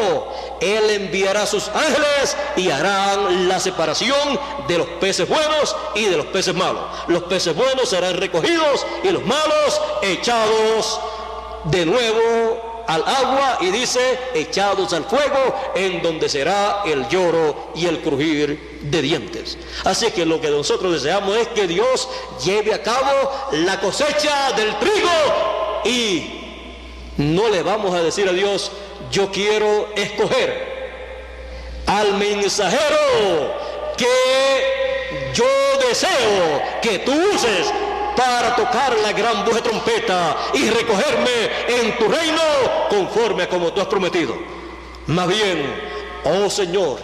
Él enviará a sus ángeles y harán la separación de los peces buenos y de los peces malos. Los peces buenos serán recogidos y los malos echados de nuevo al agua, y dice echados al fuego, en donde será el lloro y el crujir de dientes. Así que lo que nosotros deseamos es que Dios lleve a cabo la cosecha del trigo, y no le vamos a decir a Dios: yo quiero escoger al mensajero que yo deseo que tú uses para tocar la gran voz de trompeta y recogerme en tu reino conforme a como tú has prometido. Más bien, oh Señor,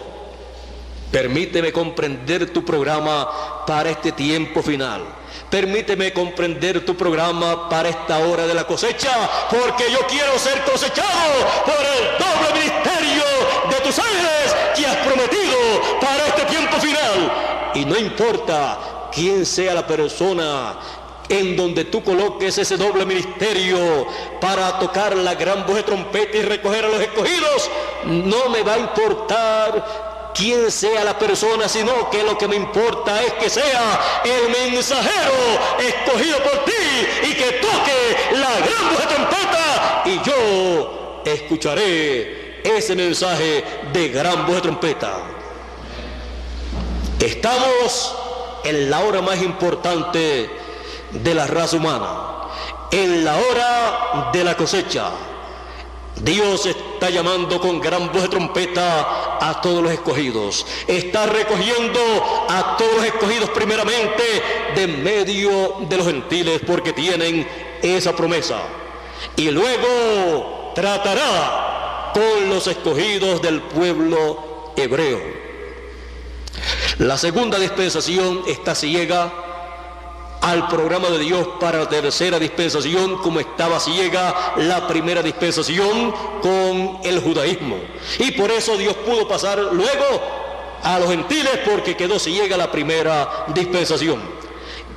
Permíteme comprender tu programa para este tiempo final. Permíteme comprender tu programa para esta hora de la cosecha, porque yo quiero ser cosechado por el doble ministerio de tus ángeles que has prometido para este tiempo final. Y no importa quién sea la persona en donde tú coloques ese doble ministerio para tocar la gran voz de trompeta y recoger a los escogidos, no me va a importar quién sea la persona, sino que lo que me importa es que sea el mensajero escogido por ti y que toque la gran voz de trompeta, y yo escucharé ese mensaje de gran voz de trompeta. Estamos en la hora más importante de la raza humana, en la hora de la cosecha. Dios está llamando con gran voz de trompeta a todos los escogidos. Está recogiendo a todos los escogidos primeramente de medio de los gentiles, porque tienen esa promesa. Y luego tratará con los escogidos del pueblo hebreo. La segunda dispensación está ciega al programa de Dios para la tercera dispensación, como estaba ciega la primera dispensación con el judaísmo. Y por eso Dios pudo pasar luego a los gentiles, porque quedó ciega la primera dispensación.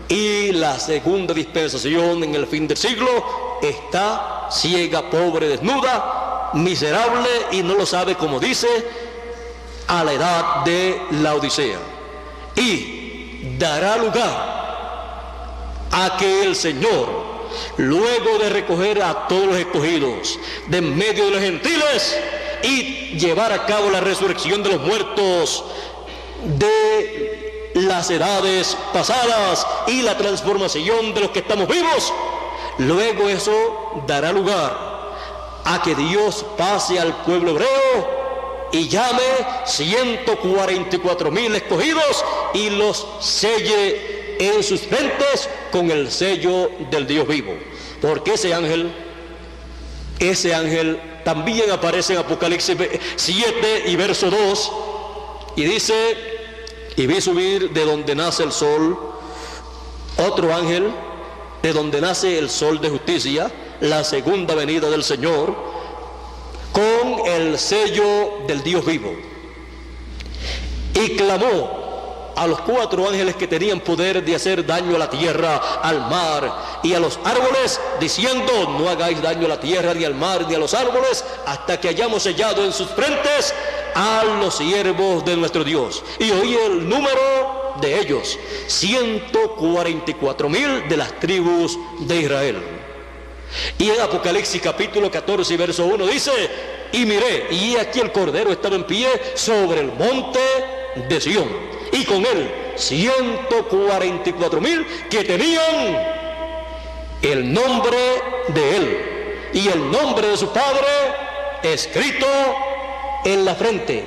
Y la segunda dispensación en el fin del siglo está ciega, pobre, desnuda, miserable, y no lo sabe, como dice, a la edad de la Odisea. Y dará lugar a que el Señor, luego de recoger a todos los escogidos de en medio de los gentiles y llevar a cabo la resurrección de los muertos de las edades pasadas y la transformación de los que estamos vivos, luego eso dará lugar a que Dios pase al pueblo hebreo y llame 144,000 escogidos y los selle en sus frentes con el sello del Dios vivo. Porque ese ángel también aparece en Apocalipsis 7 y verso 2, y dice: y vi subir de donde nace el sol otro ángel, de donde nace el sol de justicia, la segunda venida del Señor, con el sello del Dios vivo. Y clamó a los 4 ángeles que tenían poder de hacer daño a la tierra, al mar y a los árboles, diciendo: no hagáis daño a la tierra, ni al mar, ni a los árboles, hasta que hayamos sellado en sus frentes a los siervos de nuestro Dios. Y oí el número de ellos: 144,000 de las tribus de Israel. Y en Apocalipsis capítulo 14 y verso 1 dice: y miré, y aquí el Cordero estaba en pie sobre el monte de Sión, y con él 144,000 que tenían el nombre de él y el nombre de su padre escrito en la frente.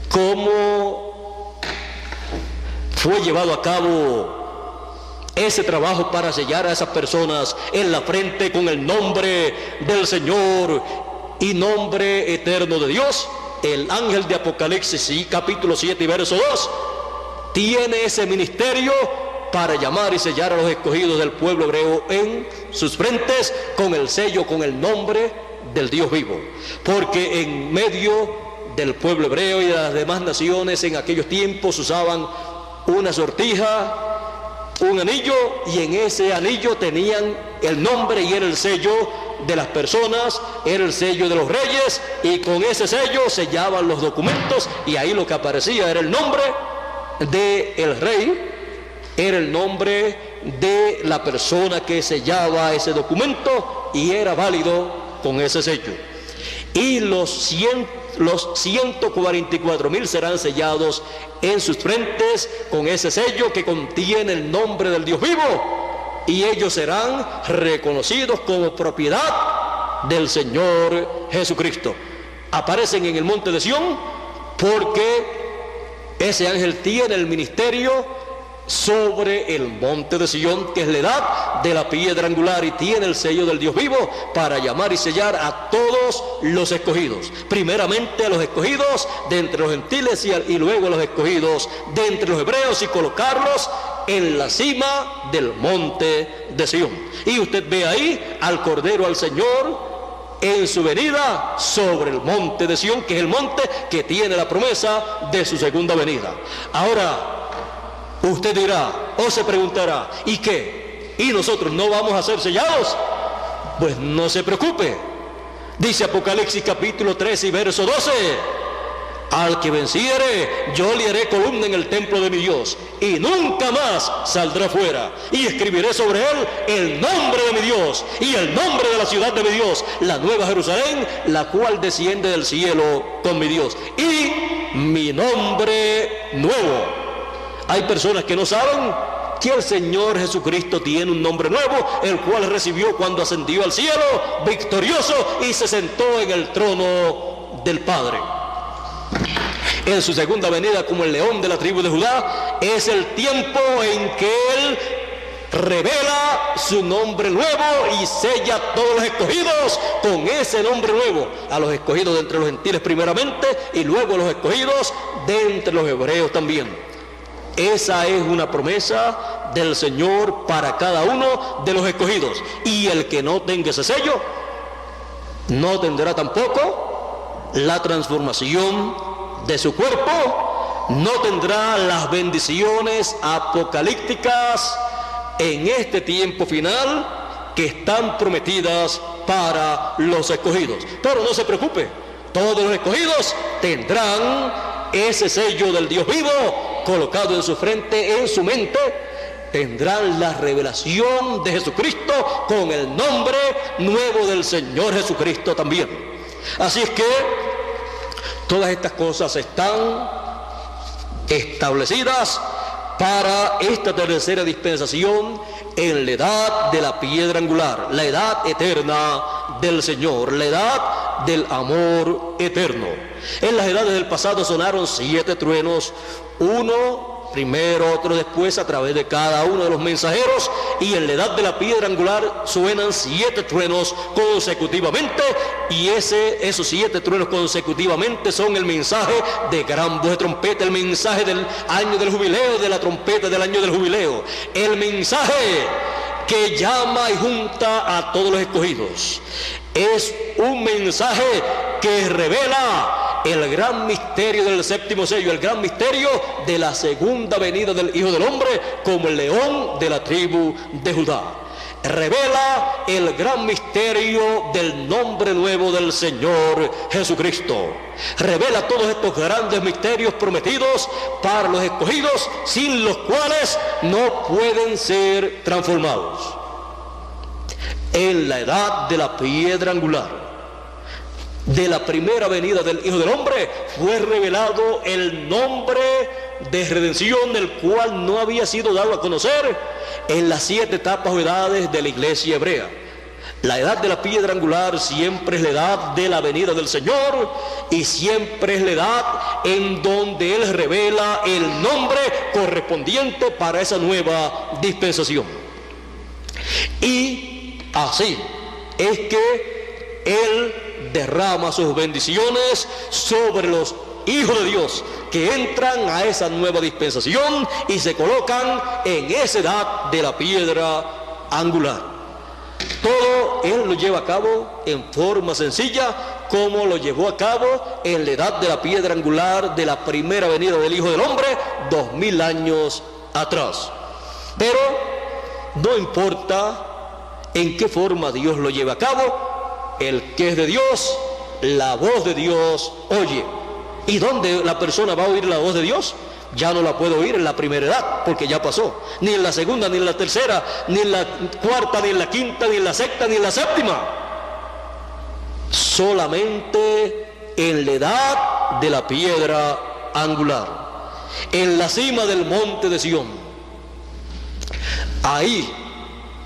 ¿Cómo fue llevado a cabo ese trabajo para sellar a esas personas en la frente con el nombre del Señor y nombre eterno de Dios? El ángel de Apocalipsis, capítulo 7 y verso 2, tiene ese ministerio para llamar y sellar a los escogidos del pueblo hebreo en sus frentes con el sello, con el nombre del Dios vivo. Porque en medio del pueblo hebreo y de las demás naciones en aquellos tiempos usaban una sortija, un anillo, y en ese anillo tenían el nombre y era el sello de las personas, era el sello de los reyes, y con ese sello sellaban los documentos, y ahí lo que aparecía era el nombre del rey, era el nombre de la persona que sellaba ese documento, y era válido con ese sello. Y los 144,000 serán sellados en sus frentes con ese sello que contiene el nombre del Dios vivo, y ellos serán reconocidos como propiedad del Señor Jesucristo. Aparecen en el monte de Sión porque ese ángel tiene el ministerio sobre el monte de Sión, que es la edad de la piedra angular, y tiene el sello del Dios vivo para llamar y sellar a todos los escogidos. Primeramente a los escogidos de entre los gentiles y luego a los escogidos de entre los hebreos, y colocarlos en la cima del monte de Sión. Y usted ve ahí al Cordero, al Señor, en su venida sobre el monte de Sión, que es el monte que tiene la promesa de su segunda venida. Ahora, usted dirá o se preguntará, ¿y qué? ¿Y nosotros no vamos a ser sellados? Pues no se preocupe. Dice Apocalipsis capítulo 13 y verso 12: al que venciere, yo le haré columna en el templo de mi Dios, y nunca más saldrá fuera. Y escribiré sobre él el nombre de mi Dios y el nombre de la ciudad de mi Dios, la nueva Jerusalén, la cual desciende del cielo con mi Dios, y mi nombre nuevo. Hay personas que no saben que el Señor Jesucristo tiene un nombre nuevo, el cual recibió cuando ascendió al cielo victorioso y se sentó en el trono del Padre. En su segunda venida como el león de la tribu de Judá, es el tiempo en que Él revela su nombre nuevo y sella a todos los escogidos con ese nombre nuevo, a los escogidos de entre los gentiles primeramente, y luego a los escogidos de entre los hebreos también. Esa es una promesa del Señor para cada uno de los escogidos, y el que no tenga ese sello no tendrá tampoco la transformación de su cuerpo, no tendrá las bendiciones apocalípticas en este tiempo final que están prometidas para los escogidos. Pero no se preocupe, todos los escogidos tendrán ese sello del Dios vivo colocado en su frente, en su mente. Tendrán la revelación de Jesucristo con el nombre nuevo del Señor Jesucristo también. Así es que todas estas cosas están establecidas para esta tercera dispensación en la edad de la piedra angular, la edad eterna del Señor, la edad del amor eterno. En las edades del pasado sonaron 7 truenos, uno primero, otro después, a través de cada uno de los mensajeros, y en la edad de la piedra angular suenan 7 truenos consecutivamente, y esos 7 truenos consecutivamente son el mensaje de gran voz de trompeta, el mensaje del año del jubileo, de la trompeta del año del jubileo, el mensaje que llama y junta a todos los escogidos. Es un mensaje que revela el gran misterio del séptimo sello, el gran misterio de la segunda venida del Hijo del Hombre como el león de la tribu de Judá. Revela el gran misterio del nombre nuevo del Señor Jesucristo. Revela todos estos grandes misterios prometidos para los escogidos, sin los cuales no pueden ser transformados. En la edad de la piedra angular, de la primera venida del Hijo del Hombre, fue revelado el nombre de redención, el cual no había sido dado a conocer en las 7 etapas o edades de la iglesia hebrea. La edad de la piedra angular siempre es la edad de la venida del Señor, y siempre es la edad en donde Él revela el nombre correspondiente para esa nueva dispensación. Y así es que Él derrama sus bendiciones sobre los hijos de Dios que entran a esa nueva dispensación y se colocan en esa edad de la piedra angular. Todo Él lo lleva a cabo en forma sencilla, como lo llevó a cabo en la edad de la piedra angular de la primera venida del Hijo del Hombre 2000 años atrás. Pero no importa en qué forma Dios lo lleva a cabo, el que es de Dios, la voz de Dios oye. ¿Y dónde la persona va a oír la voz de Dios? Ya no la puede oír en la primera edad, porque ya pasó. Ni en la segunda, ni en la tercera, ni en la cuarta, ni en la quinta, ni en la sexta, ni en la séptima. Solamente en la edad de la piedra angular, en la cima del monte de Sión. Ahí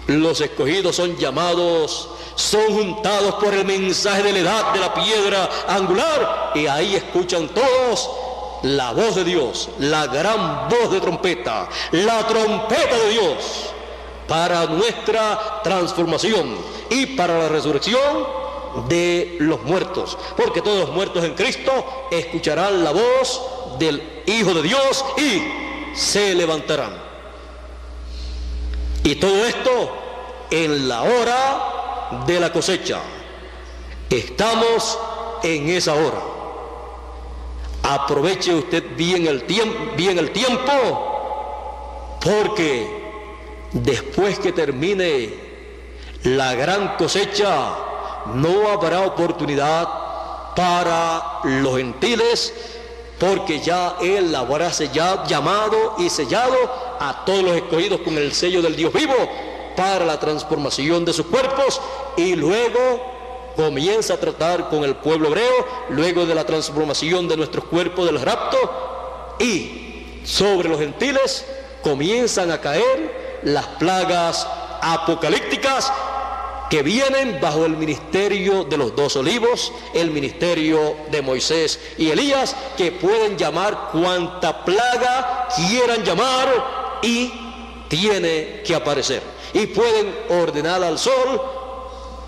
los escogidos son llamados, son juntados por el mensaje de la edad de la piedra angular, y ahí escuchan todos la voz de Dios, la gran voz de trompeta, la trompeta de Dios para nuestra transformación y para la resurrección de los muertos, porque todos los muertos en Cristo escucharán la voz del Hijo de Dios y se levantarán. Y todo esto en la hora de la cosecha. Estamos en esa hora. Aproveche usted bien el tiempo, porque después que termine la gran cosecha, no habrá oportunidad para los gentiles, porque ya Él habrá llamado y sellado a todos los escogidos con el sello del Dios vivo para la transformación de sus cuerpos, y luego comienza a tratar con el pueblo hebreo, luego de la transformación de nuestros cuerpos del rapto, y sobre los gentiles comienzan a caer las plagas apocalípticas que vienen bajo el ministerio de los 2 olivos, el ministerio de Moisés y Elías, que pueden llamar cuanta plaga quieran llamar y tiene que aparecer. Y pueden ordenar al sol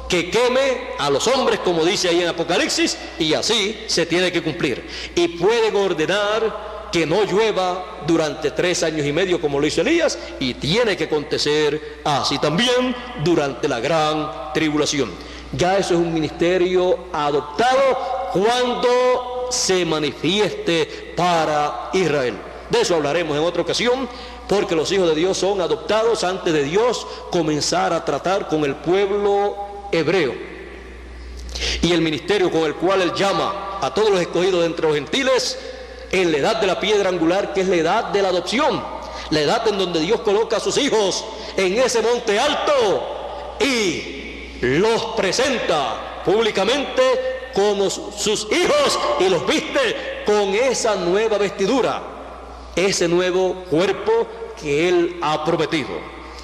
que queme a los hombres, como dice ahí en Apocalipsis, y así se tiene que cumplir. Y pueden ordenar que no llueva durante 3 años y medio, como lo hizo Elías, y tiene que acontecer así también durante la gran tribulación. Ya eso es un ministerio adoptado cuando se manifieste para Israel. De eso hablaremos en otra ocasión, porque los hijos de Dios son adoptados antes de Dios comenzar a tratar con el pueblo hebreo. Y el ministerio con el cual Él llama a todos los escogidos de entre los gentiles en la edad de la piedra angular, que es la edad de la adopción, la edad en donde Dios coloca a sus hijos en ese monte alto y los presenta públicamente como sus hijos y los viste con esa nueva vestidura, ese nuevo cuerpo que Él ha prometido.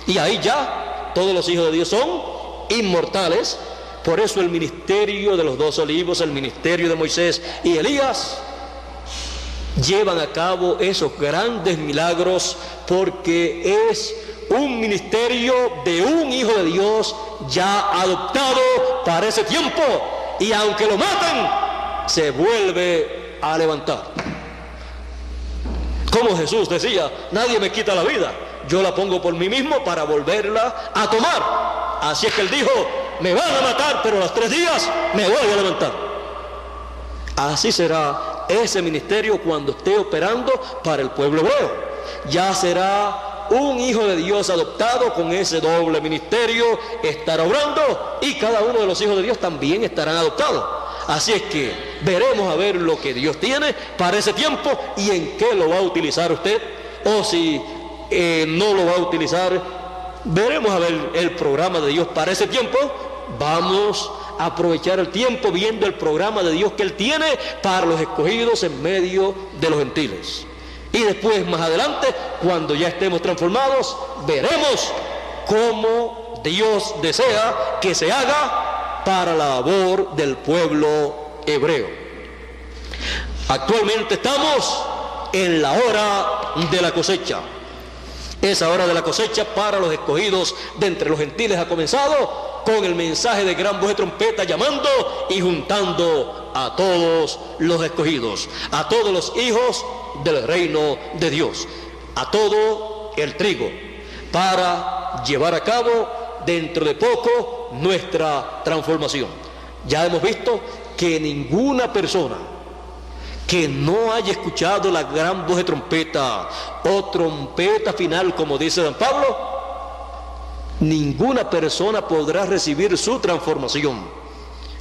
Y ahí ya todos los hijos de Dios son inmortales. Por eso el ministerio de los 2 olivos, el ministerio de Moisés y Elías, llevan a cabo esos grandes milagros, porque es un ministerio de un hijo de Dios ya adoptado para ese tiempo, y aunque lo maten, se vuelve a levantar. Como Jesús decía, nadie me quita la vida, yo la pongo por mí mismo para volverla a tomar. Así es que Él dijo, me van a matar, pero a los 3 días me voy a levantar. Así será ese ministerio cuando esté operando para el pueblo hebreo. Ya será un hijo de Dios adoptado con ese doble ministerio, estará obrando, y cada uno de los hijos de Dios también estarán adoptados. Así es que veremos a ver lo que Dios tiene para ese tiempo y en qué lo va a utilizar usted, o si no lo va a utilizar. Veremos a ver el programa de Dios para ese tiempo. Vamos a aprovechar el tiempo viendo el programa de Dios que Él tiene para los escogidos en medio de los gentiles. Y después, más adelante, cuando ya estemos transformados, veremos cómo Dios desea que se haga para la labor del pueblo hebreo. Actualmente estamos en la hora de la cosecha. Esa hora de la cosecha para los escogidos de entre los gentiles ha comenzado con el mensaje de gran voz de trompeta, llamando y juntando a todos los escogidos, a todos los hijos del reino de Dios, a todo el trigo, para llevar a cabo dentro de poco nuestra transformación. Ya hemos visto que ninguna persona que no haya escuchado la gran voz de trompeta o trompeta final, como dice San Pablo, ninguna persona podrá recibir su transformación,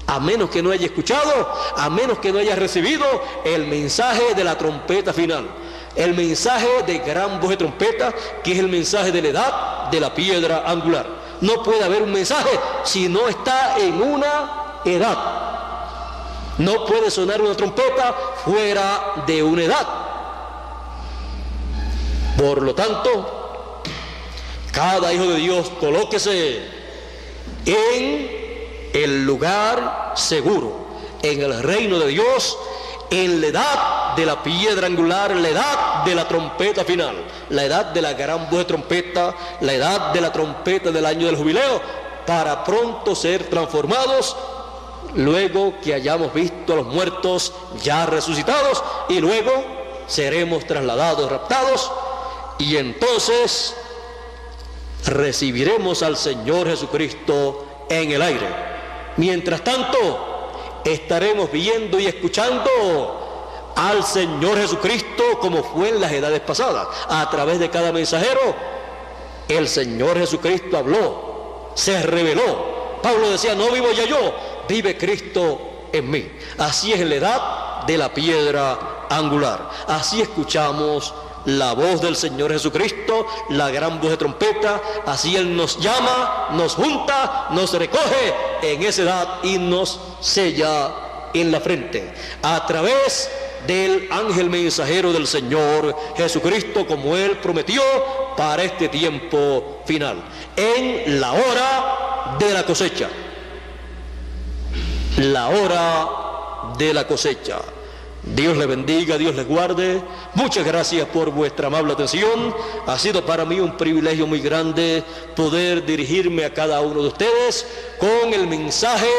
a menos que no haya escuchado, a menos que no haya recibido el mensaje de la trompeta final, el mensaje de gran voz de trompeta, que es el mensaje de la edad de la piedra angular. No puede haber un mensaje si no está en una edad. No puede sonar una trompeta fuera de una edad. Por lo tanto, cada hijo de Dios colóquese en el lugar seguro, en el reino de Dios, en la edad de la piedra angular, la edad de la trompeta final, la edad de la gran voz de trompeta, la edad de la trompeta del año del jubileo, para pronto ser transformados, luego que hayamos visto a los muertos ya resucitados, y luego seremos trasladados, raptados, y entonces recibiremos al Señor Jesucristo en el aire. Mientras tanto, estaremos viendo y escuchando al Señor Jesucristo como fue en las edades pasadas. A través de cada mensajero, el Señor Jesucristo habló, se reveló. Pablo decía, no vivo ya yo, vive Cristo en mí. Así es en la edad de la piedra angular. Así escuchamos la voz del Señor Jesucristo, la gran voz de trompeta. Así Él nos llama, nos junta, nos recoge en esa edad y nos sella en la frente, a través del ángel mensajero del Señor Jesucristo, como Él prometió para este tiempo final, en la hora de la cosecha. La hora de la cosecha. Dios les bendiga, Dios les guarde. Muchas gracias por vuestra amable atención. Ha sido para mí un privilegio muy grande poder dirigirme a cada uno de ustedes con el mensaje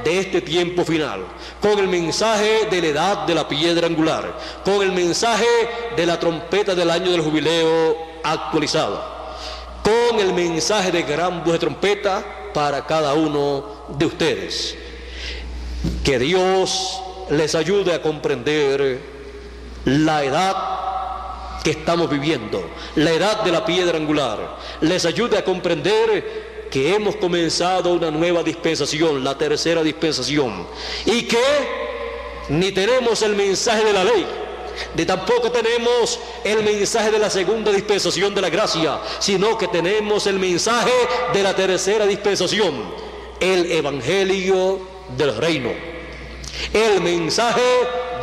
de este tiempo final, con el mensaje de la edad de la piedra angular, con el mensaje de la trompeta del año del jubileo actualizada, con el mensaje de gran voz de trompeta para cada uno de ustedes. Que Dios les ayude a comprender la edad que estamos viviendo, la edad de la piedra angular. Les ayude a comprender que hemos comenzado una nueva dispensación, la tercera dispensación, y que ni tenemos el mensaje de la ley, ni tampoco tenemos el mensaje de la segunda dispensación de la gracia, sino que tenemos el mensaje de la tercera dispensación, el evangelio del reino, el mensaje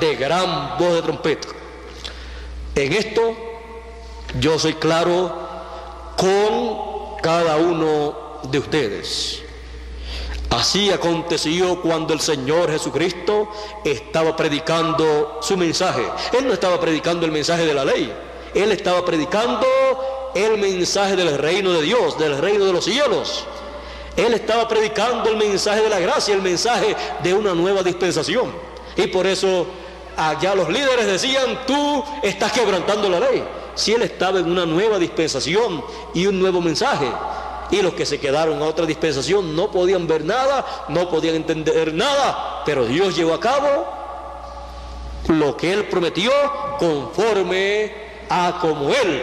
de gran voz de trompeta. En esto yo soy claro con cada uno de ustedes. Así aconteció cuando el Señor Jesucristo estaba predicando su mensaje. Él no estaba predicando el mensaje de la ley, Él estaba predicando el mensaje del reino de Dios, del reino de los cielos. Él estaba predicando el mensaje de la gracia, el mensaje de una nueva dispensación. Y por eso allá los líderes decían, tú estás quebrantando la ley. Si Él estaba en una nueva dispensación y un nuevo mensaje, y los que se quedaron a otra dispensación no podían ver nada, no podían entender nada, pero Dios llevó a cabo lo que Él prometió conforme a como Él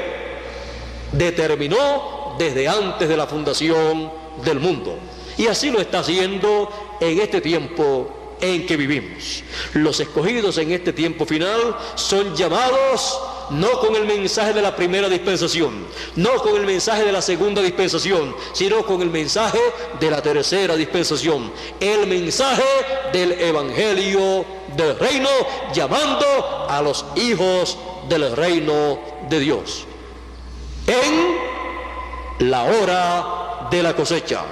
determinó desde antes de la fundación del mundo. Y así lo está haciendo en este tiempo en que vivimos. Los escogidos en este tiempo final son llamados no con el mensaje de la primera dispensación, no con el mensaje de la segunda dispensación, sino con el mensaje de la tercera dispensación, el mensaje del evangelio del reino, llamando a los hijos del reino de Dios en la hora de la cosecha.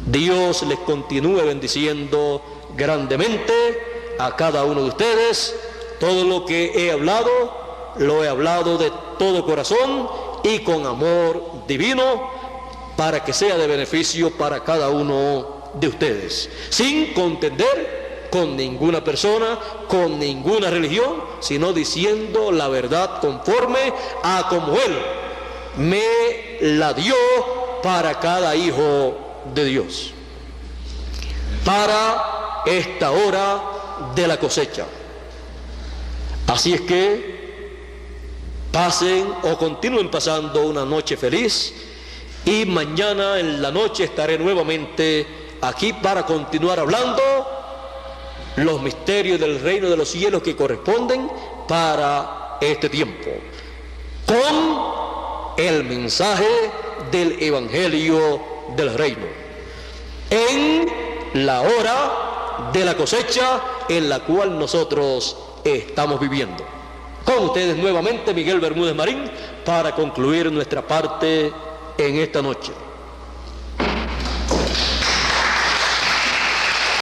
Dios les continúe bendiciendo grandemente a cada uno de ustedes. Todo lo que he hablado, lo he hablado de todo corazón y con amor divino, para que sea de beneficio para cada uno de ustedes, sin contender con ninguna persona, con ninguna religión, sino diciendo la verdad conforme a como Él me la dio para cada hijo de Dios, para esta hora de la cosecha. Así es que pasen o continúen pasando una noche feliz, y mañana en la noche estaré nuevamente aquí para continuar hablando los misterios del reino de los cielos que corresponden para este tiempo, con el mensaje del evangelio del reino, en la hora de la cosecha en la cual nosotros estamos viviendo. Con ustedes nuevamente Miguel Bermúdez Marín para concluir nuestra parte en esta noche.